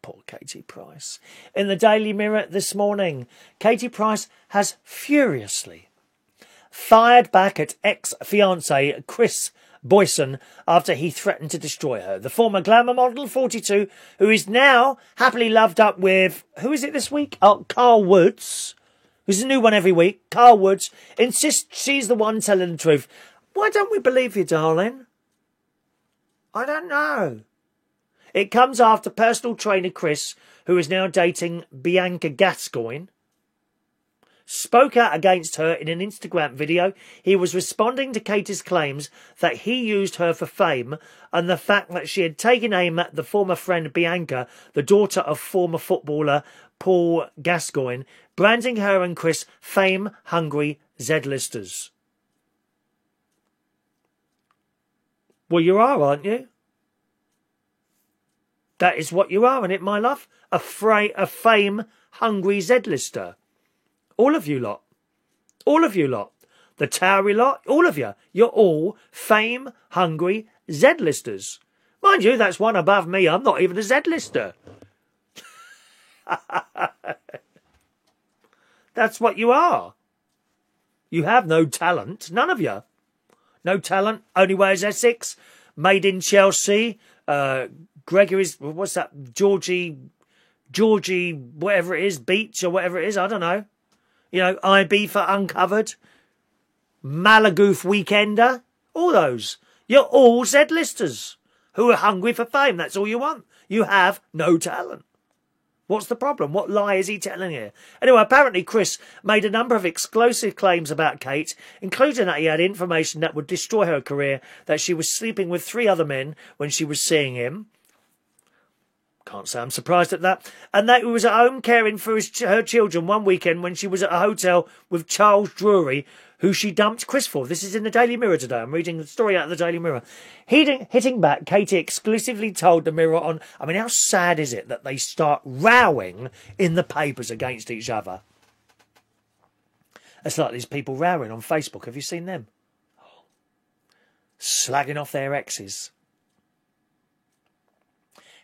Poor Katie Price. In the Daily Mirror this morning, Katie Price has furiously fired back at ex-fiancé Chris Boyson after he threatened to destroy her. The former glamour model, 42, who is now happily loved up with, who is it this week? Oh, Carl Woods. Who's a new one every week. Carl Woods insists she's the one telling the truth. Why don't we believe you, darling? I don't know. It comes after personal trainer Chris, who is now dating Bianca Gascoigne, spoke out against her in an Instagram video. He was responding to Katie's claims that he used her for fame and the fact that she had taken aim at the former friend Bianca, the daughter of former footballer Paul Gascoigne, branding her and Chris fame-hungry Z-listers. Well, you are, aren't you? That is what you are, isn't it, my love? A fame-hungry Z-lister. All of you lot. All of you lot. The Towery lot. All of you. You're all fame-hungry Z-listers. Mind you, that's one above me. I'm not even a Z-lister. That's what you are. You have no talent. None of you. No talent. Only wears Essex. Made in Chelsea. Gregory's, what's that? Georgie, whatever it is. Beach or whatever it is. I don't know. You know, IB for Uncovered. Malagoof Weekender. All those. You're all Z-listers who are hungry for fame. That's all you want. You have no talent. What's the problem? What lie is he telling here? Anyway, apparently Chris made a number of exclusive claims about Kate, including that he had information that would destroy her career, that she was sleeping with 3 other men when she was seeing him. Can't say I'm surprised at that. And that he was at home caring for her children one weekend when she was at a hotel with Charles Drury, who she dumped Chris for. This is in the Daily Mirror today. I'm reading the story out of the Daily Mirror. Hitting back, Katie exclusively told the Mirror on... I mean, how sad is it that they start rowing in the papers against each other? It's like these people rowing on Facebook. Have you seen them? slagging off their exes.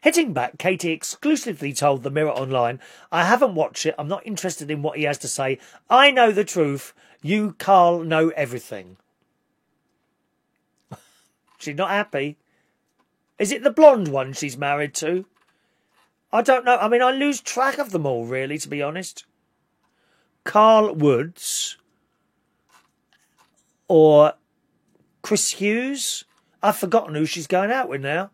Hitting back, Katie exclusively told the Mirror Online, "I haven't watched it. I'm not interested in what he has to say. I know the truth. You, Carl, know everything." She's not happy. Is it the blonde one she's married to? I don't know. I mean, I lose track of them all, really, to be honest. Carl Woods or Chris Hughes? I've forgotten who she's going out with now.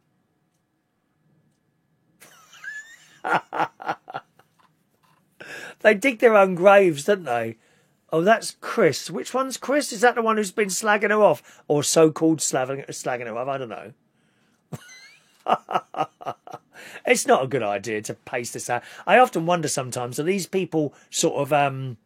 They dig their own graves, don't they? Oh, that's Chris. Which one's Chris? Is that the one who's been slagging her off? Or so-called slagging her off? I don't know. It's not a good idea to paste this out. I often wonder sometimes, are these people sort of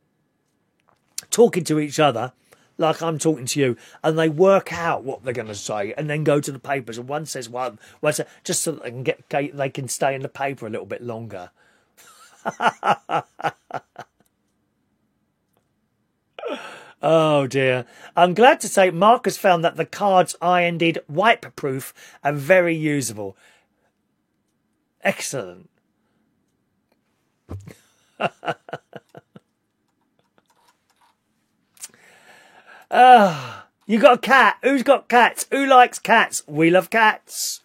talking to each other like I'm talking to you, and they work out what they're going to say and then go to the papers, and one says one says, just so that they can stay in the paper a little bit longer. Oh dear. I'm glad to say Mark has found that the cards are indeed wipe-proof and very usable. Excellent. You got a cat. Who's got cats? Who likes cats? We love cats.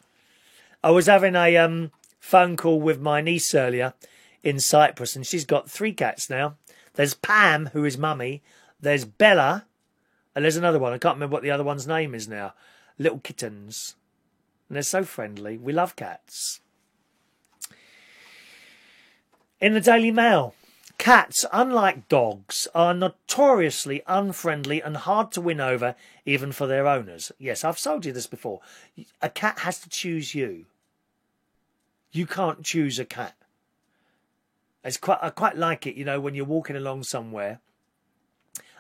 I was having a phone call with my niece earlier in Cyprus, and she's got 3 cats now. There's Pam, who is mummy. There's Bella, and there's another one. I can't remember what the other one's name is now. Little kittens. And they're so friendly. We love cats. In the Daily Mail, cats, unlike dogs, are notoriously unfriendly and hard to win over, even for their owners. Yes, I've told you this before. A cat has to choose you. You can't choose a cat. I quite like it, you know, when you're walking along somewhere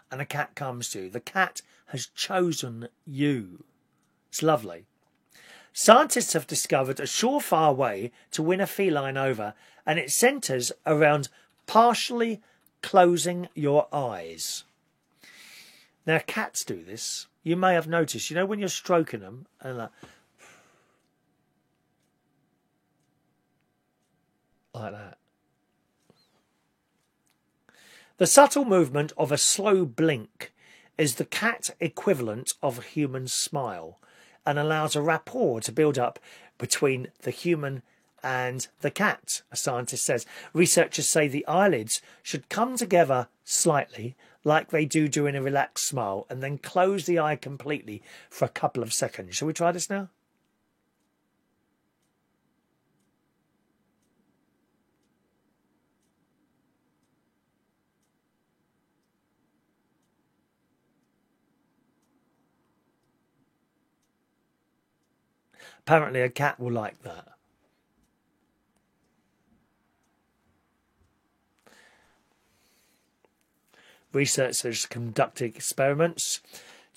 and a cat comes to you. The cat has chosen you. It's lovely. Scientists have discovered a surefire way to win a feline over, and it centres around partially closing your eyes. Now, cats do this. You may have noticed, you know, when you're stroking them, and like that. The subtle movement of a slow blink is the cat equivalent of a human smile and allows a rapport to build up between the human and the cat, a scientist says. Researchers say the eyelids should come together slightly, like they do during a relaxed smile, and then close the eye completely for a couple of seconds. Shall we try this now? Apparently a cat will like that. Researchers conducted experiments.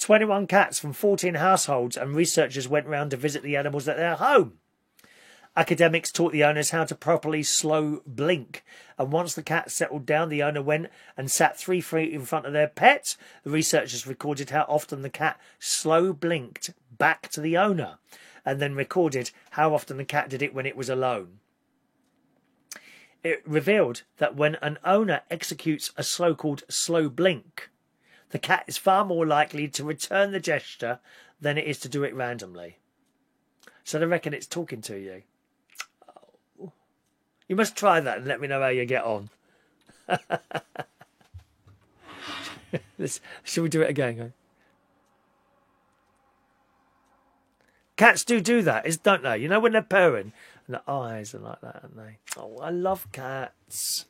21 cats from 14 households, and researchers went round to visit the animals at their home. Academics taught the owners how to properly slow blink, and once the cat settled down, the owner went and sat 3 feet in front of their pet. The researchers recorded how often the cat slow blinked back to the owner, and then recorded how often the cat did it when it was alone. It revealed that when an owner executes a so-called slow blink, the cat is far more likely to return the gesture than it is to do it randomly. So they reckon it's talking to you. Oh. You must try that and let me know how you get on. Should we do it again? Cats do that, don't they? You know, when they're purring, and the eyes are like that, aren't they? Oh, I love cats.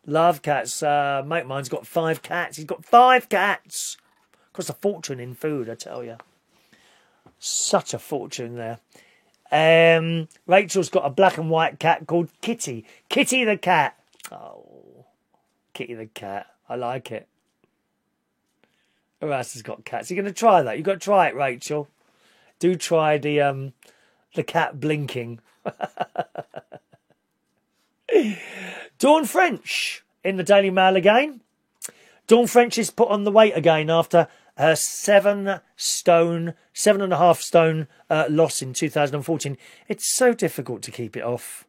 Love cats. Mate of mine's got 5 cats. He's got 5 cats. Costs a fortune in food, I tell you. Such a fortune there. Rachel's got a black and white cat called Kitty. Kitty the cat. Oh, Kitty the cat. I like it. Who else has got cats? You're going to try that? You've got to try it, Rachel. Do try the cat blinking. Dawn French in the Daily Mail again. Dawn French is put on the weight again after Her 7.5 stone loss in 2014. It's so difficult to keep it off.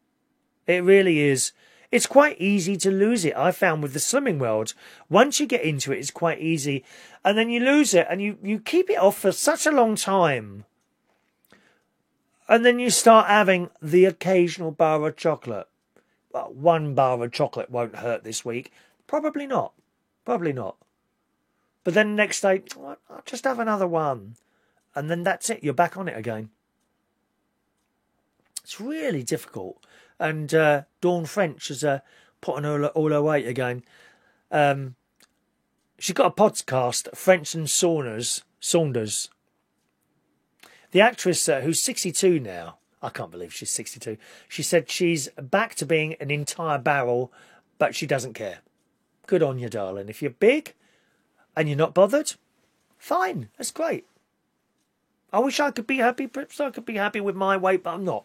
It really is. It's quite easy to lose it, I found, with the slimming world. Once you get into it, it's quite easy. And then you lose it, and you keep it off for such a long time. And then you start having the occasional bar of chocolate. Well, one bar of chocolate won't hurt this week. Probably not. Probably not. But then the next day, I'll just have another one. And then that's it. You're back on it again. It's really difficult. And Dawn French is putting all her weight again. She's got a podcast, French and Saunders. The actress, who's 62 now, I can't believe she's 62, she said she's back to being an entire barrel, but she doesn't care. Good on you, darling. If you're big and you're not bothered, fine, that's great. I wish I could be happy. Perhaps I could be happy with my weight, but I'm not.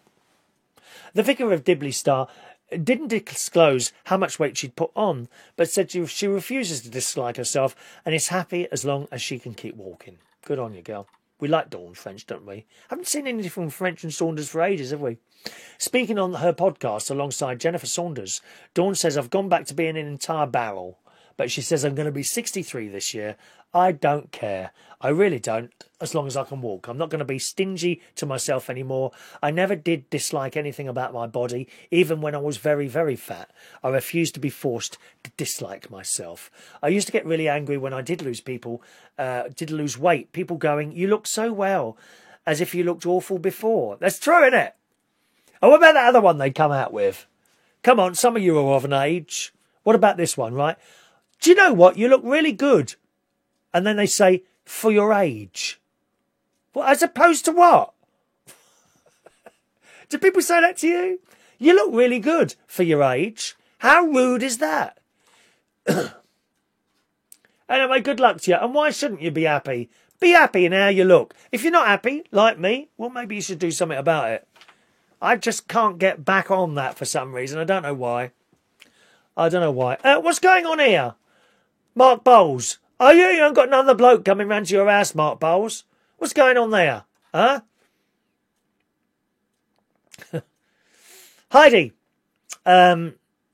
The Vicar of Dibley Star didn't disclose how much weight she'd put on, but said she refuses to dislike herself and is happy as long as she can keep walking. Good on you, girl. We like Dawn French, don't we? Haven't seen anything from French and Saunders for ages, have we? Speaking on her podcast alongside Jennifer Saunders, Dawn says, I've gone back to being an entire barrel, but she says I'm going to be 63 this year. I don't care. I really don't, as long as I can walk. I'm not going to be stingy to myself anymore. I never did dislike anything about my body, even when I was very, very fat. I refused to be forced to dislike myself. I used to get really angry when I did lose weight. People going, you look so well, as if you looked awful before. That's true, isn't it? Oh, what about that other one they come out with? Come on, some of you are of an age. What about this one, right? Do you know what? You look really good. And then they say, for your age. Well, as opposed to what? Do people say that to you? You look really good for your age. How rude is that? Anyway, good luck to you. And why shouldn't you be happy? Be happy in how you look. If you're not happy, like me, well, maybe you should do something about it. I just can't get back on that for some reason. I don't know why. What's going on here? Mark Bowles. Oh, you haven't got another bloke coming round to your house, Mark Bowles. What's going on there? Huh? Heidi.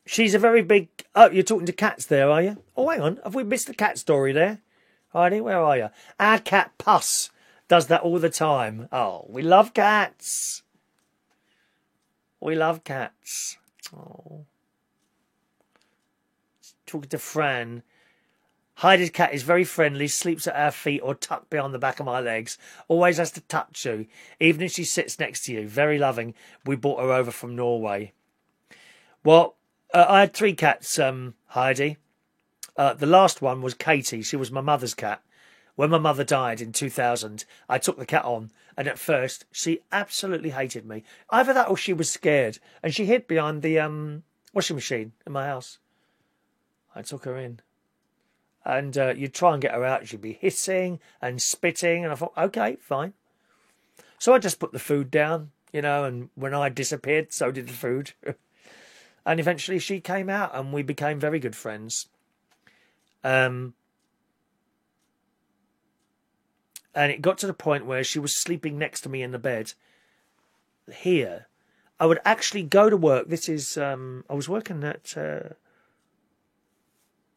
She's a very big... Oh, you're talking to cats there, are you? Oh, hang on. Have we missed the cat story there? Heidi, where are you? Our cat Puss does that all the time. Oh, we love cats. We love cats. Oh. Talking to Fran. Heidi's cat is very friendly, sleeps at our feet or tucked behind the back of my legs. Always has to touch you, even if she sits next to you. Very loving. We brought her over from Norway. Well, I had 3 cats, Heidi. The last one was Katie. She was my mother's cat. When my mother died in 2000, I took the cat on, and at first she absolutely hated me. Either that or she was scared, and she hid behind the washing machine in my house. I took her in. And you'd try and get her out. She'd be hissing and spitting. And I thought, OK, fine. So I just put the food down, and when I disappeared, so did the food. And eventually she came out and we became very good friends. And it got to the point where she was sleeping next to me in the bed. Here, I would actually go to work. This is, I was working at...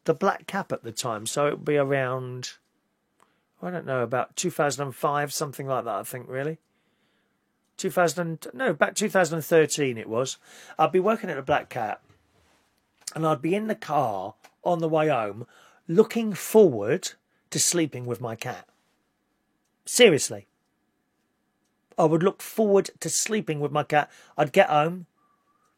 the Black Cap at the time, so it would be around, I don't know, about 2005, something like that, I think, really. About 2013 it was. I'd be working at the Black Cap, and I'd be in the car on the way home, looking forward to sleeping with my cat. Seriously. I would look forward to sleeping with my cat. I'd get home,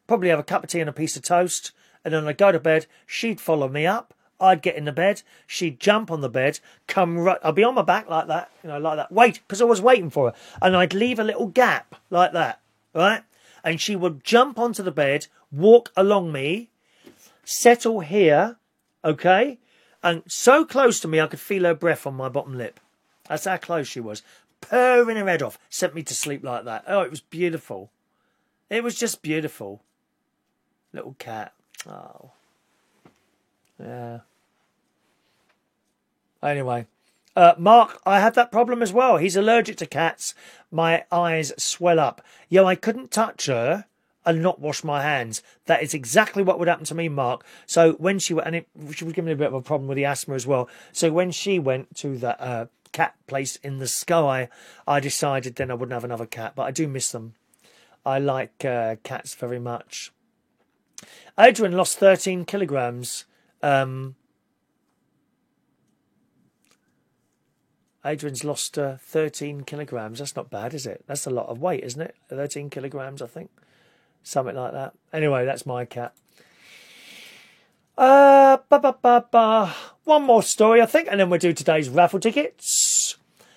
probably have a cup of tea and a piece of toast, and then I'd go to bed. She'd follow me up. I'd get in the bed. She'd jump on the bed, I'd be on my back like that, like that. Wait, because I was waiting for her. And I'd leave a little gap like that, right? And she would jump onto the bed, walk along me, settle here, okay? And so close to me, I could feel her breath on my bottom lip. That's how close she was. Purring her head off, sent me to sleep like that. Oh, it was beautiful. It was just beautiful. Little cat. Oh. Yeah. Anyway, Mark, I have that problem as well. He's allergic to cats. My eyes swell up. Yo, I couldn't touch her and not wash my hands. That is exactly what would happen to me, Mark. So when she went, she was giving me a bit of a problem with the asthma as well. So when she went to that cat place in the sky, I decided then I wouldn't have another cat. But I do miss them. I like cats very much. Adrian lost 13 kilograms. Adrian's lost 13 kilograms. That's not bad, is it? That's a lot of weight, isn't it? 13 kilograms, I think. Something like that. Anyway, that's my cat. One more story, I think, and then we'll do today's raffle tickets.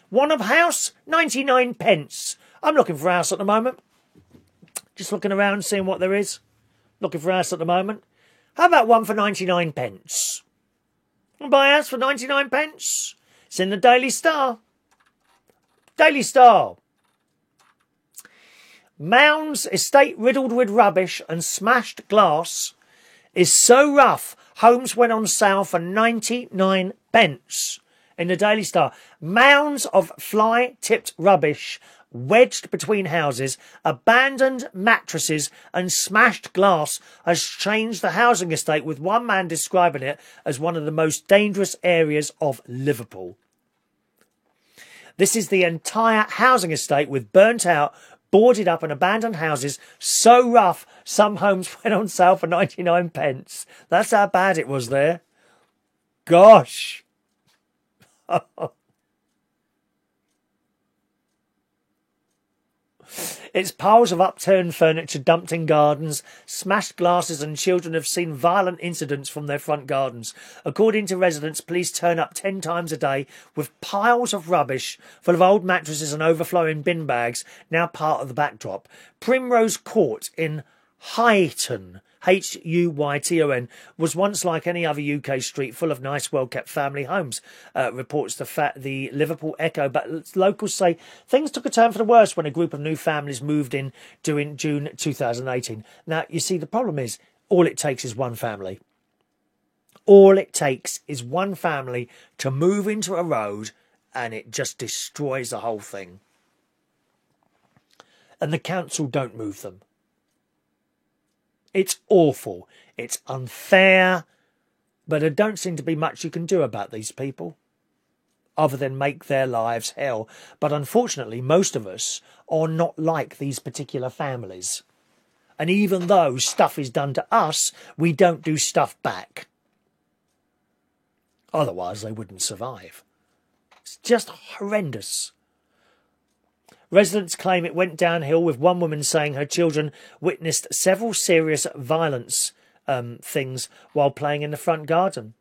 One of house, 99 pence. I'm looking for a house at the moment. Just looking around, seeing what there is. Looking for a house at the moment. How about one for 99 pence? I'll buy a house for 99 pence. It's in the Daily Star. Daily Star. Mounds estate riddled with rubbish and smashed glass is so rough, homes went on sale for 99 pence. In the Daily Star. Mounds of fly-tipped rubbish wedged between houses, abandoned mattresses and smashed glass has changed the housing estate, with one man describing it as one of the most dangerous areas of Liverpool. This is the entire housing estate with burnt out, boarded up and abandoned houses so rough some homes went on sale for 99 pence. That's how bad it was there. Gosh. It's piles of upturned furniture dumped in gardens, smashed glasses, and children have seen violent incidents from their front gardens. According to residents, police turn up 10 times a day with piles of rubbish full of old mattresses and overflowing bin bags, now part of the backdrop. Primrose Court in Huyton, Huyton, was once like any other UK street full of nice, well-kept family homes, reports the Liverpool Echo. But locals say things took a turn for the worse when a group of new families moved in during June 2018. Now, you see, the problem is all it takes is one family. All it takes is one family to move into a road and it just destroys the whole thing. And the council don't move them. It's awful. It's unfair. But there don't seem to be much you can do about these people other than make their lives hell. But unfortunately, most of us are not like these particular families. And even though stuff is done to us, we don't do stuff back. Otherwise, they wouldn't survive. It's just horrendous. Residents claim it went downhill, with one woman saying her children witnessed several serious violence things while playing in the front garden.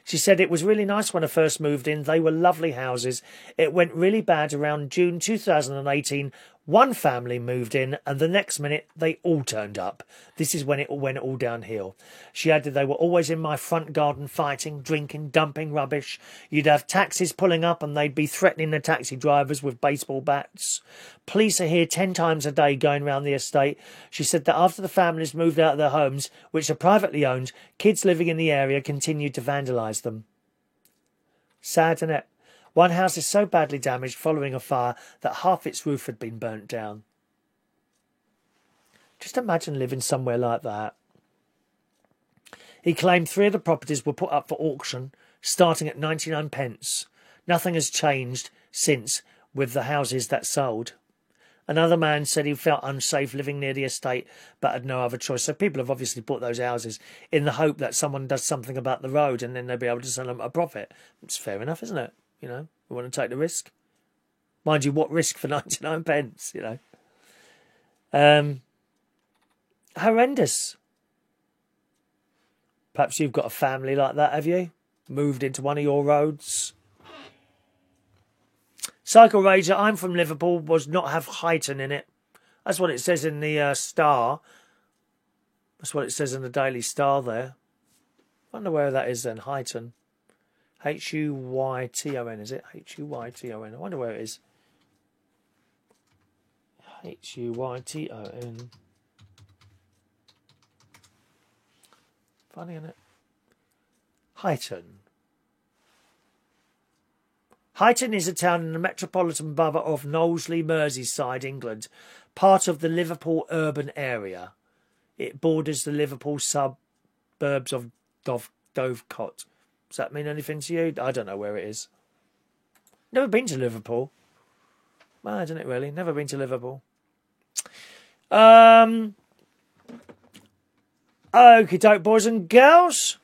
She said it was really nice when I first moved in. They were lovely houses. It went really bad around June 2018. One family moved in and the next minute they all turned up. This is when it all went all downhill. She added they were always in my front garden fighting, drinking, dumping rubbish. You'd have taxis pulling up and they'd be threatening the taxi drivers with baseball bats. Police are here 10 times a day going round the estate. She said that after the families moved out of their homes, which are privately owned, kids living in the area continued to vandalise them. Sad, isn't it? One house is so badly damaged following a fire that half its roof had been burnt down. Just imagine living somewhere like that. He claimed 3 of the properties were put up for auction, starting at 99 pence. Nothing has changed since with the houses that sold. Another man said he felt unsafe living near the estate but had no other choice. So people have obviously bought those houses in the hope that someone does something about the road and then they'll be able to sell them at a profit. It's fair enough, isn't it? You know, we want to take the risk. Mind you, what risk for 99 pence, you know? Horrendous. Perhaps you've got a family like that, have you? Moved into one of your roads. Cycle Rager, I'm from Liverpool, was not have Huyton in it. That's what it says in the Star. That's what it says in the Daily Star there. I wonder where that is then, Huyton. Huyton, is it? Huyton. I wonder where it is. Huyton. Funny, isn't it? Huyton. Huyton is a town in the metropolitan borough of Knowsley, Merseyside, England, part of the Liverpool urban area. It borders the Liverpool suburbs of Dovecot. Does that mean anything to you? I don't know where it is. Never been to Liverpool. Well, I don't really. Never been to Liverpool. Okie doke, boys and girls.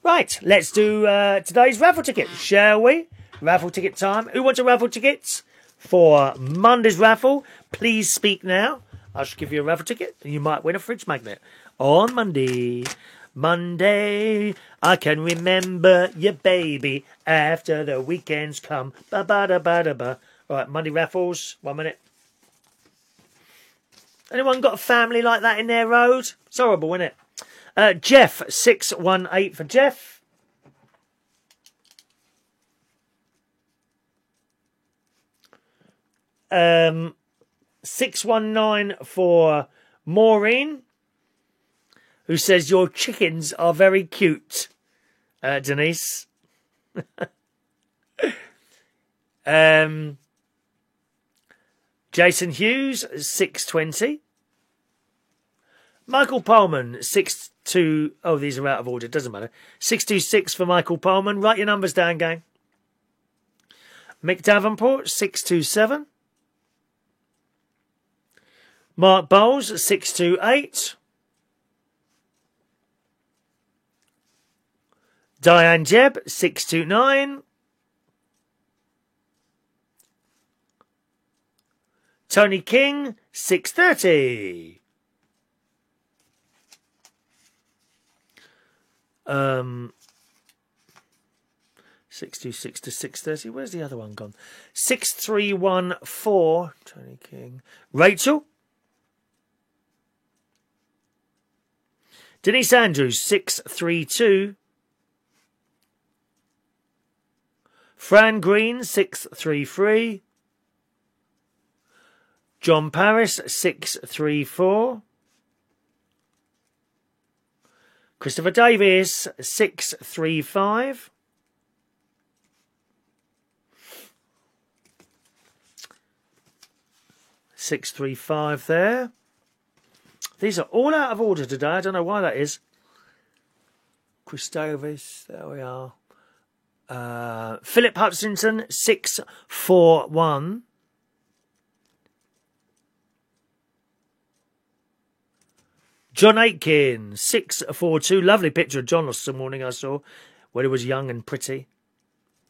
Right, let's do today's raffle ticket, shall we? Raffle ticket time. Who wants a raffle ticket for Monday's raffle? Please speak now. I shall give you a raffle ticket and you might win a fridge magnet on Monday. Monday, I can remember you, baby, after the weekend's come. Ba-ba-da-ba-da-ba. Right, Monday raffles. 1 minute. Anyone got a family like that in their road? It's horrible, isn't it? Jeff, 618 for Jeff. Um, 619 for Maureen, who says your chickens are very cute, Denise. Jason Hughes, 620. Michael Pullman, 62. Oh, these are out of order. Doesn't matter. 626 for Michael Pullman. Write your numbers down, gang. Mick Davenport, 627. Mark Bowles, 628. Diane Jebb, 629. Tony King, 630. 626 to 630. Where's the other one gone? 6314. Tony King. Rachel. Denise Andrews, 632. Fran Green, 633. John Paris, 634. Christopher Davies, 635. $635 there. These are all out of order today. I don't know why that is. Chris Davies, there we are. Philip Hutchinson, 641. John Aitken, 642. Lovely picture of John this morning I saw, when he was young and pretty.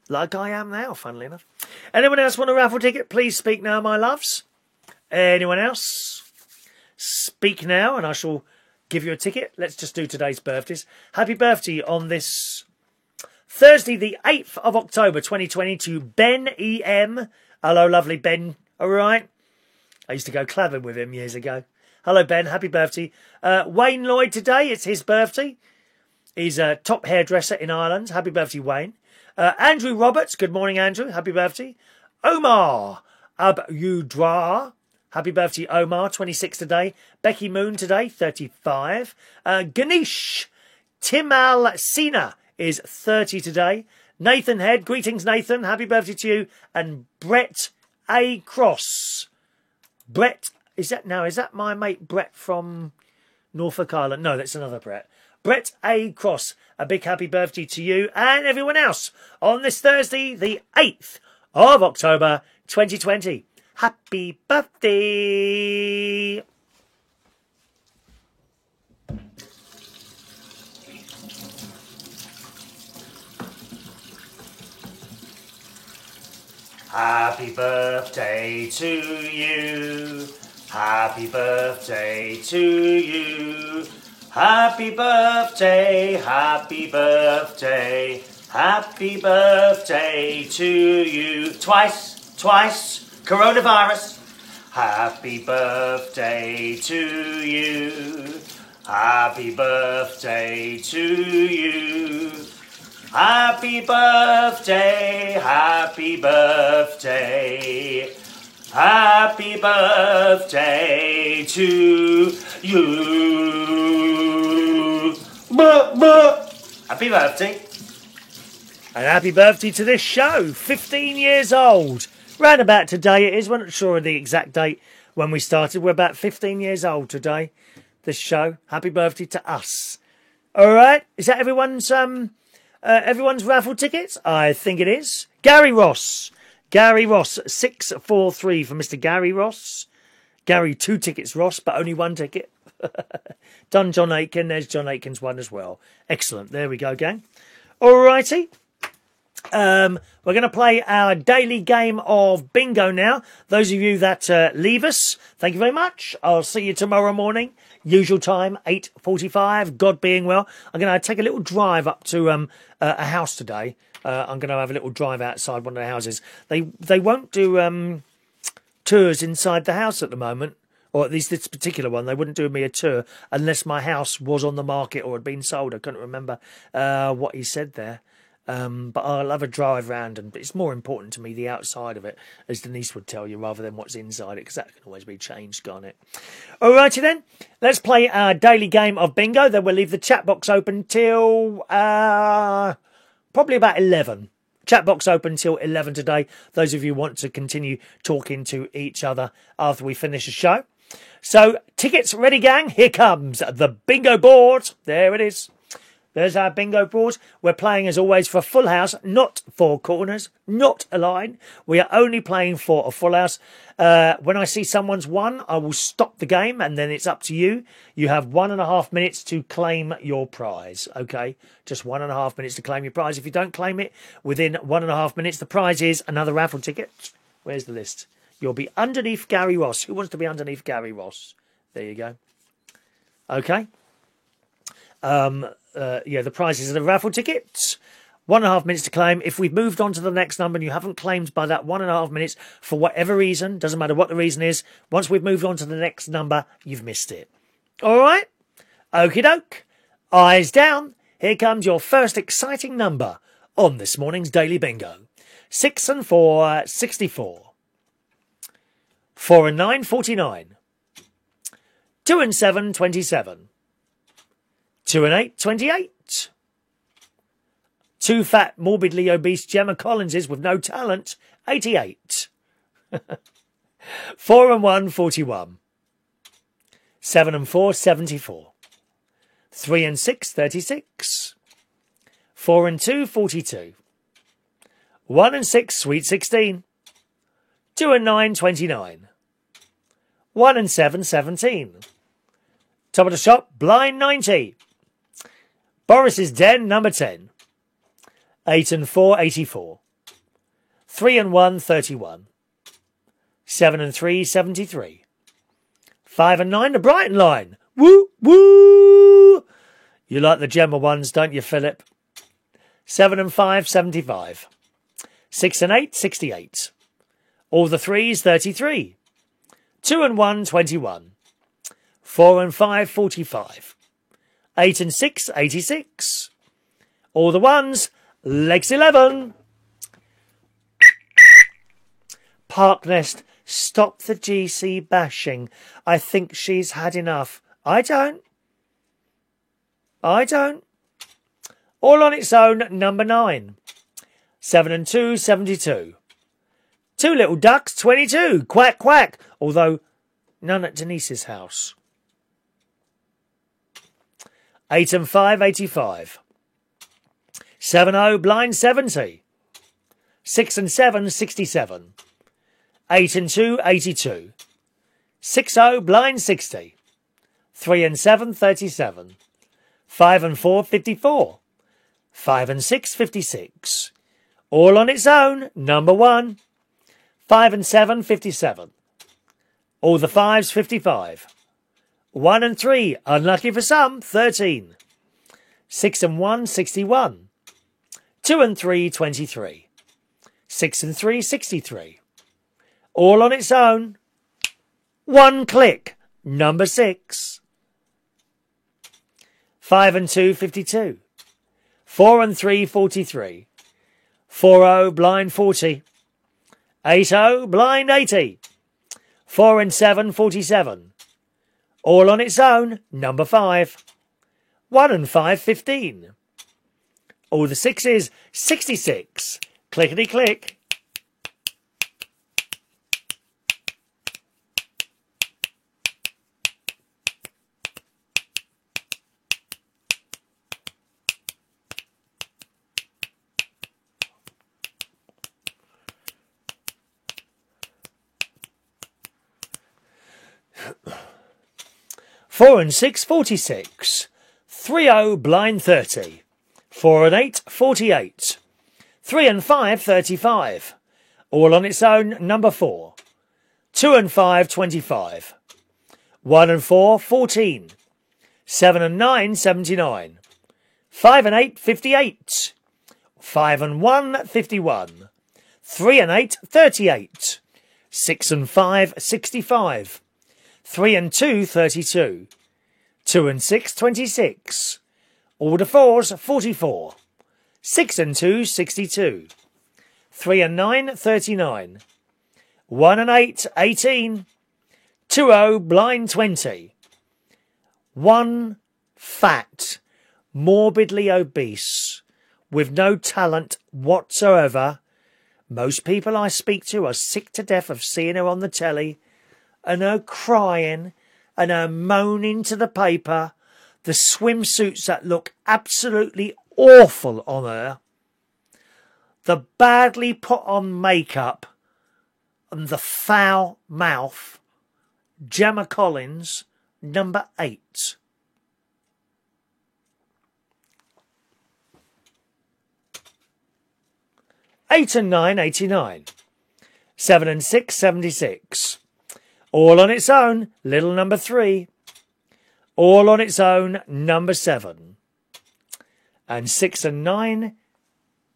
Like I am now, funnily enough. Anyone else want a raffle ticket? Please speak now, my loves. Anyone else? Speak now and I shall give you a ticket. Let's just do today's birthdays. Happy birthday on this Thursday, the 8th of October, 2020 to Ben E.M. Hello, lovely Ben. All right. I used to go clubbing with him years ago. Hello, Ben. Happy birthday. Wayne Lloyd today. It's his birthday. He's a top hairdresser in Ireland. Happy birthday, Wayne. Andrew Roberts. Good morning, Andrew. Happy birthday. Omar Abudra. Happy birthday, Omar. 26 today. Becky Moon today. 35. Ganesh Timal Sina is 30 today. Nathan Head. Greetings, Nathan. Happy birthday to you. And Brett A. Cross. Brett. Is that my mate Brett from Norfolk Island? No, that's another Brett. Brett A. Cross, a big happy birthday to you and everyone else on this Thursday, the 8th of October, 2020. Happy birthday! Happy birthday to you. Happy birthday to you. Happy birthday, happy birthday, happy birthday to you. Twice, coronavirus. Happy birthday to you. Happy birthday to you. Happy birthday, happy birthday. Happy birthday to you. Happy birthday. And happy birthday to this show. 15 years old. Round about today it is. We're not sure of the exact date when we started. We're about 15 years old today. This show. Happy birthday to us. All right. Is that everyone's raffle tickets? I think it is. Gary Ross. Gary Ross. 643 for Mr. Gary Ross. Gary, 2 tickets, Ross, but only 1 ticket. Done John Aitken. There's John Aitken's one as well. Excellent. There we go, gang. All righty. We're going to play our daily game of bingo now. Those of you that leave us, thank you very much. I'll see you tomorrow morning. Usual time, 8:45. God being well. I'm going to take a little drive up to a house today. I'm going to have a little drive outside one of the houses. They won't do tours inside the house at the moment. Or at least this particular one, they wouldn't do me a tour unless my house was on the market or had been sold. I couldn't remember what he said there. But I'll have a drive round, and it's more important to me the outside of it, as Denise would tell you, rather than what's inside it, because that can always be changed, can't it? Alrighty then, let's play our daily game of bingo. Then we'll leave the chat box open till probably about 11. Chat box open till 11 today. Those of you who want to continue talking to each other after we finish the show. So, tickets ready, gang. Here comes the bingo board. There it is. There's our bingo board. We're playing, as always, for a full house, not 4 corners, not a line. We are only playing for a full house. When I see someone's won, I will stop the game, and then it's up to you. You have 1.5 minutes to claim your prize, okay? Just 1.5 minutes to claim your prize. If you don't claim it within 1.5 minutes, the prize is another raffle ticket. Where's the list? You'll be underneath Gary Ross. Who wants to be underneath Gary Ross? There you go. Okay. The prize is a raffle ticket. 1.5 minutes to claim. If we've moved on to the next number and you haven't claimed by that 1.5 minutes for whatever reason, doesn't matter what the reason is, once we've moved on to the next number, you've missed it. All right? Okie doke. Eyes down. Here comes your first exciting number on this morning's Daily Bingo. 6 and 4, 64. 4 and 9, 49. 2 and 7, 27. 2 and 8, 28. 2 fat, morbidly obese Gemma Collinses with no talent, 88. 4 and 1, 41. 7 and 4, 74. 3 and 6, 36. 4 and 2, 42. 1 and 6, sweet 16. 2 and 9, 29. 1 and 7, 17. Top of the shop, blind 90. Boris's Den, number 10. 8 and 4, 84. 3 and 1, 31. 7 and 3, 73. 5 and 9, the Brighton line. Woo, woo! You like the Gemma ones, don't you, Philip? 7 and 5, 75. 6 and 8, 68. All the 3s, 33. 2 and 1, 21. 4 and 5, 45. 8 and 6, 86. All the 1s, legs 11. Parknest, stop the GC bashing. I think she's had enough. I don't. All on its own, number 9. 7 and 2, 72. 2 little ducks, 22. Quack, quack. Although, none at Denise's house. 8 and 5, 85. 7-0, blind 70. 6 and 7, 67. 8 and 2, 82. 6-0, blind 60. 3 and 7, 37. 5 and 4, 54. 5 and 6, 56. All on its own, number 1. 5 and 7, 57. All the 5s, 55. 1 and 3, unlucky for some, 13. 6 and 1, 61. 2 and 3, 23. 6 and 3, 63. All on its own. 1 click, number 6. 5 and 2, 52. 4 and 3, 43. 4-0, blind 40. 8-0, blind 80. 4 and 7, 47. All on its own, number 5. 1 and 5, 15. All the sixes, 66. Clickety click. Four and six, 46. 3-0, blind 30. 4 and 8, 48. 3 and 5, 35. All on its own, number 4. 2 and 5, 25. 1 and 4, 14. 7 and 9, 79. 5 and 8, 58. 5 and 1, 51. 3 and 8, 38. 6 and 5, 65. 3 and 2, 32. 2 and 6, 26. All the fours, 44. 6 and 2, 62. 3 and 9, 39. 1 and 8, 18. 2-0, blind 20. 1 fat, morbidly obese, with no talent whatsoever. Most people I speak to are sick to death of seeing her on the telly and her crying and her moaning to the paper, the swimsuits that look absolutely awful on her, the badly put on makeup and the foul mouth. Gemma Collins, number 8. Eight and 9, 89. 7 and 6, 76. All on its own, little number 3. All on its own, number 7. And 6 and 9,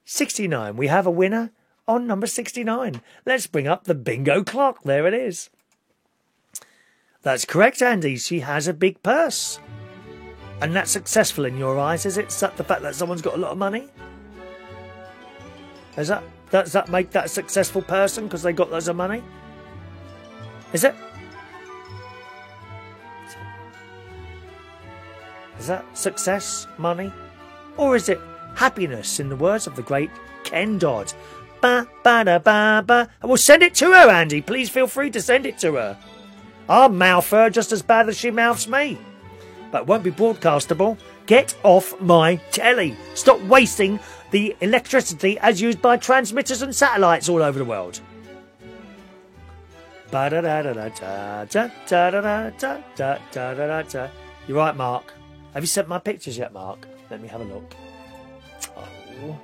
69. We have a winner on number 69. Let's bring up the bingo clock. There it is. That's correct, Andy. She has a big purse. And that's successful in your eyes, is it? The fact that someone's got a lot of money? Does that make that a successful person because they got loads of money? Is it? Is that success, money? Or is it happiness, in the words of the great Ken Dodd? Ba ba da ba ba. Well, send it to her, Andy. Please feel free to send it to her. I'll mouth her just as bad as she mouths me. But it won't be broadcastable. Get off my telly. Stop wasting the electricity as used by transmitters and satellites all over the world. You're right, Mark. Have you sent my pictures yet, Mark? Let me have a look. Oh,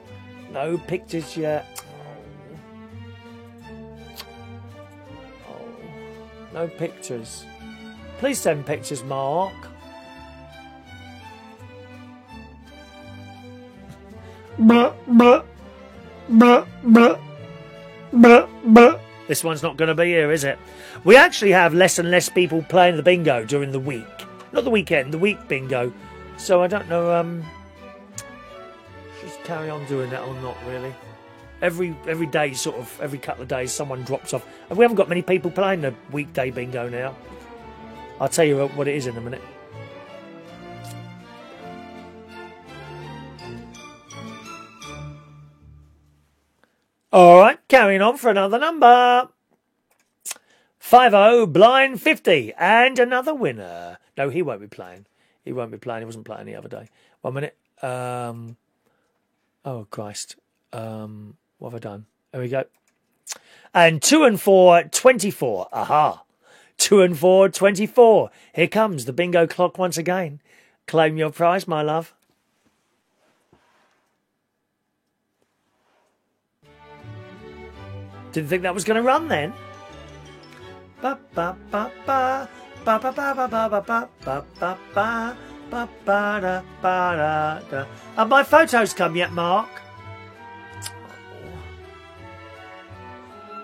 no pictures yet. Oh, no pictures. Please send pictures, Mark. Blah, blah, blah, blah, blah, blah. This one's not going to be here, is it? We actually have less and less people playing the bingo during the week. Not the weekend, the week bingo. So I don't know, just carry on doing that or not, really. Every day, sort of, every couple of days, someone drops off. And we haven't got many people playing the weekday bingo now. I'll tell you what it is in a minute. Alright, carrying on for another number. 5-0, blind 50, and another winner. No, he won't be playing. He won't be playing. He wasn't playing the other day. 1 minute. Oh, Christ. What have I done? There we go. And 2 and 4, 24. Aha. 2 and 4, 24. Here comes the bingo clock once again. Claim your prize, my love. Didn't think that was going to run then. Ba ba ba ba ba ba ba ba ba ba ba ba ba ba ba ba ba da. Have my photos come yet, Mark?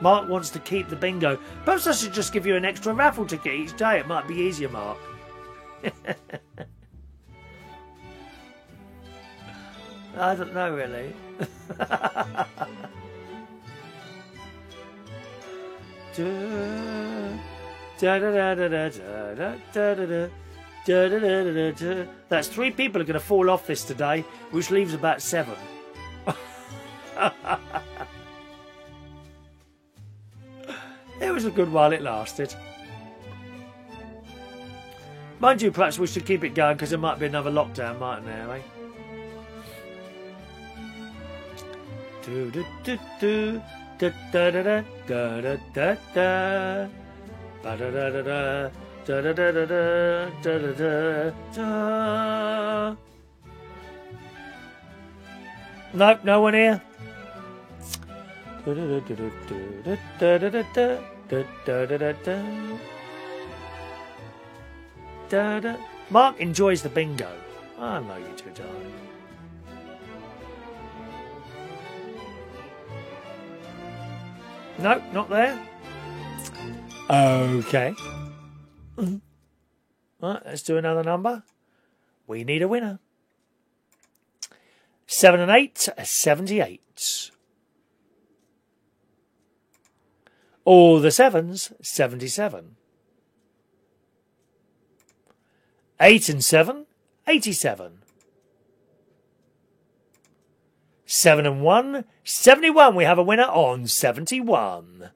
Mark wants to keep the bingo. Perhaps I should just give you an extra raffle ticket each day. It might be easier, Mark. I don't know, really. That's 3 people are going to fall off this today, which leaves about 7. It was a good while it lasted. Mind you, perhaps we should keep it going because there might be another lockdown, mightn't there, eh? Do do do do da da da da da da da da da da da da da da da da da da da. Nope, no one here. Mark enjoys the bingo. I know you do, darling. Nope, not there. Okay. Right, let's do another number. We need a winner. 7 and 8, 78. All the sevens, 77. 8 and 7, 87. 7 and 1, 71. We have a winner on 71.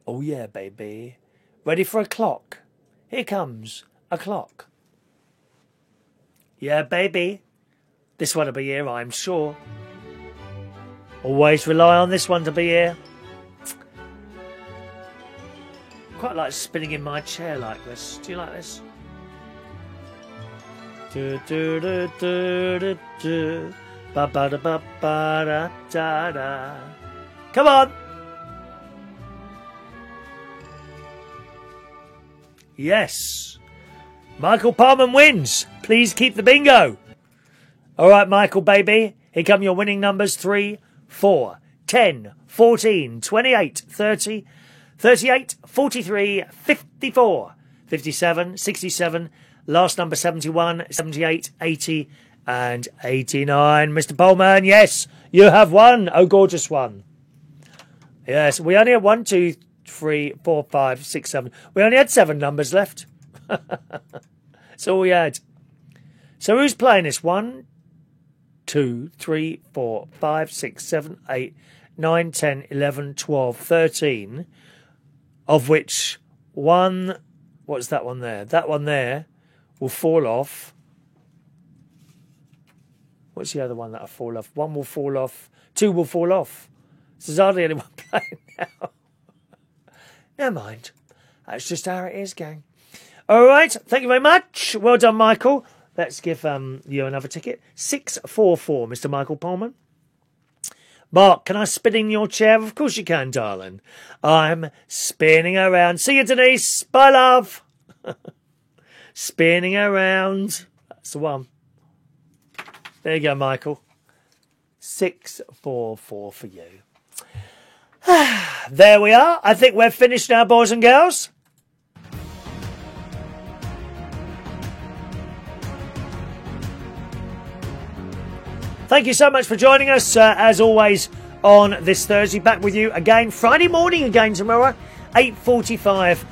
Oh yeah, baby. Ready for a clock? Here comes a clock. Yeah, baby. This one will be here, I'm sure. Always rely on this one to be here. Quite like spinning in my chair like this. Do you like this? Do do do do do do. Ba ba da ba ba da da da. Come on. Yes. Michael Palman wins. Please keep the bingo. All right, Michael, baby. Here come your winning numbers. 3, 4, 10, 14, 28, 30, 38, 43, 54, 57, 67. Last number 71, 78, 80, and 89. Mr. Polman, yes, you have won. Oh, gorgeous one. Yes, we only had 1, 2, 3, 4, 5, 6, 7. We only had 7 numbers left. That's all we had. So who's playing this? 1, 2, 3, 4, 5, 6, 7, 8, 9, 10, 11, 12, 13. Of which one, what's that one there? That one there will fall off. What's the other one that'll fall off? 1 will fall off. 2 will fall off. So there's hardly anyone playing now. Never mind. That's just how it is, gang. All right. Thank you very much. Well done, Michael. Let's give you another ticket. 644, Mr. Michael Pullman. Mark, can I spin in your chair? Of course you can, darling. I'm spinning around. See you, Denise. Bye, love. Spinning around. That's the one. There you go, Michael. 644 for you. There we are. I think we're finished now, boys and girls. Thank you so much for joining us, as always, on this Thursday. Back with you again Friday morning again tomorrow. 8:45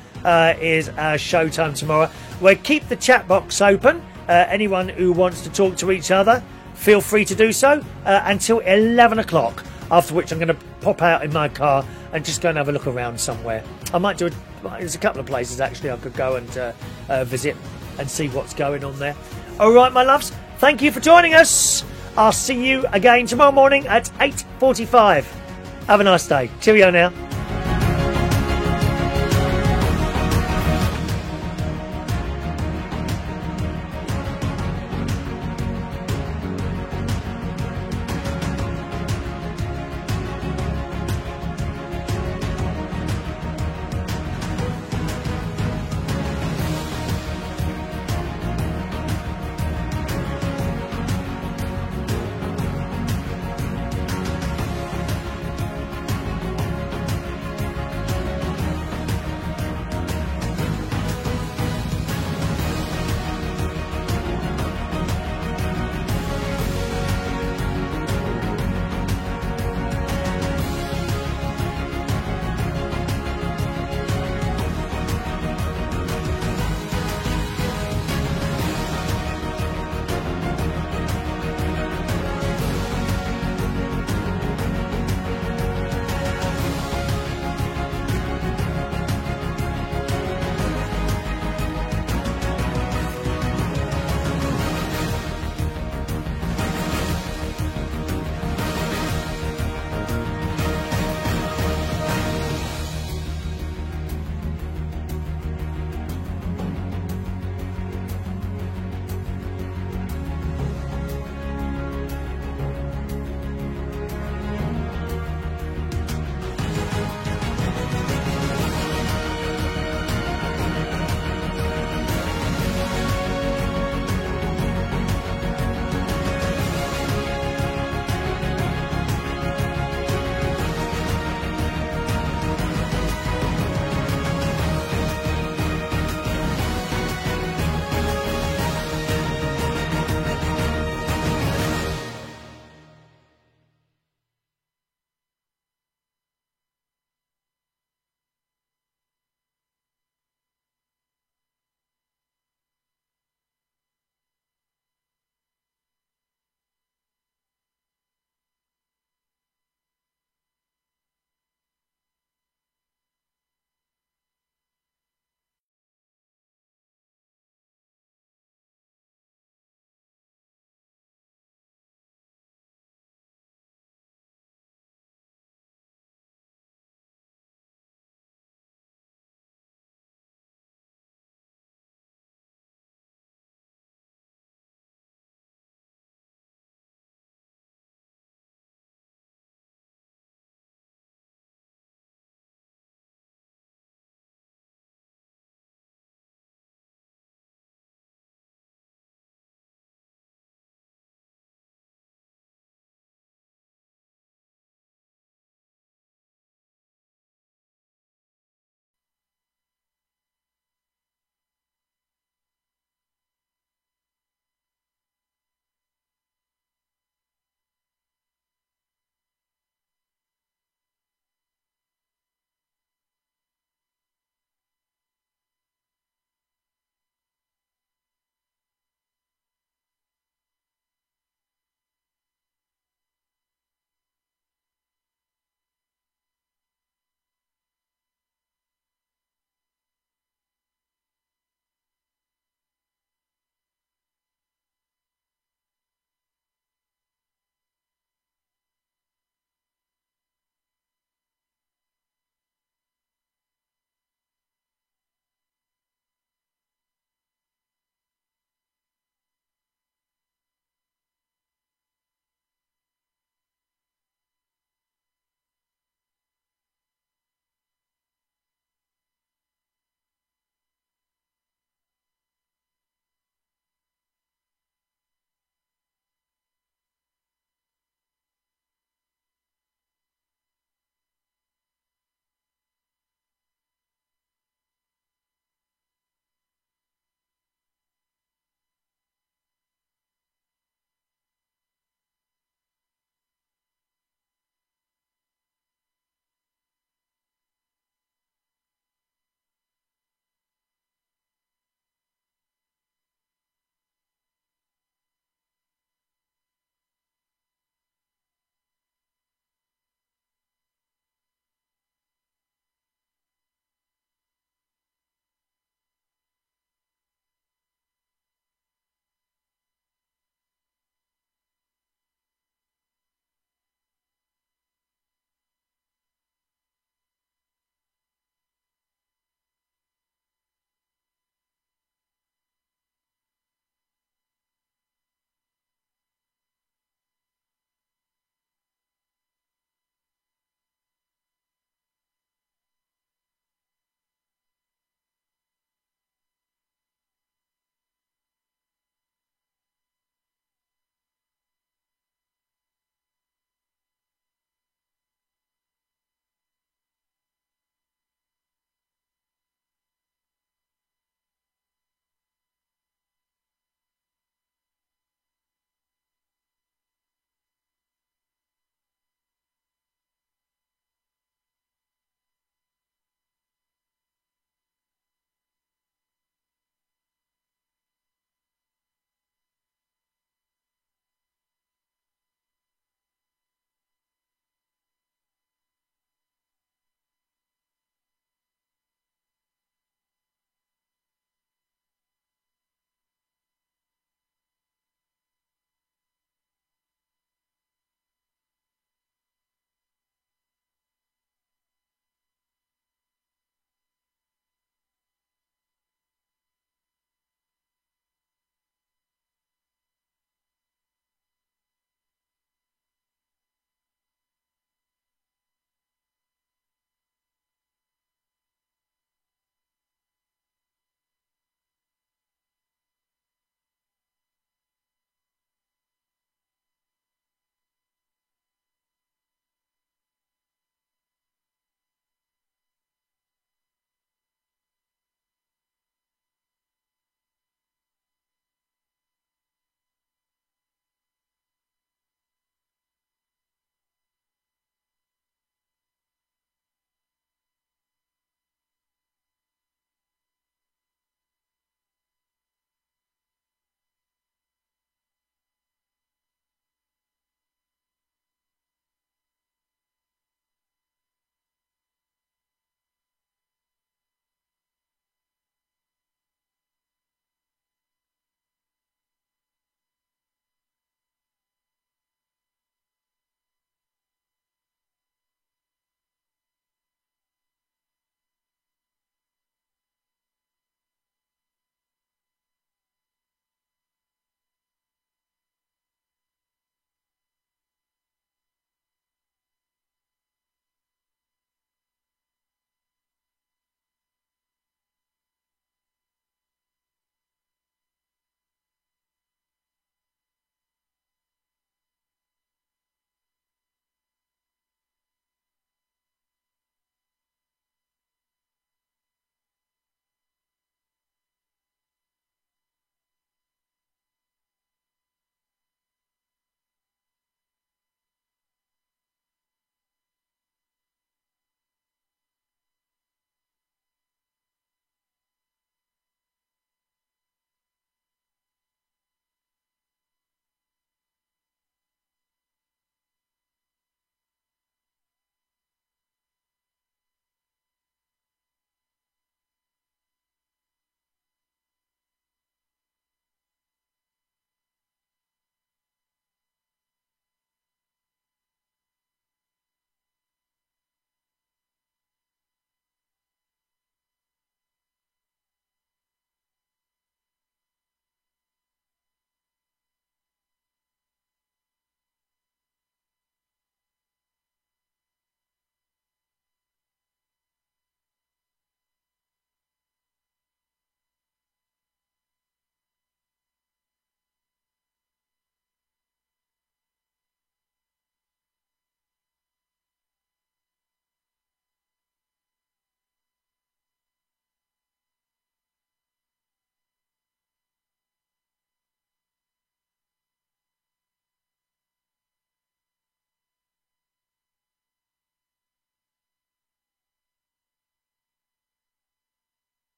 is our showtime tomorrow. We'll keep the chat box open. Anyone who wants to talk to each other, feel free to do so until 11 o'clock, after which I'm going to pop out in my car and just go and have a look around somewhere. I might do there's a couple of places actually I could go and visit and see what's going on there. All right, my loves, thank you for joining us. I'll see you again tomorrow morning at 8:45. Have a nice day. Cheerio now.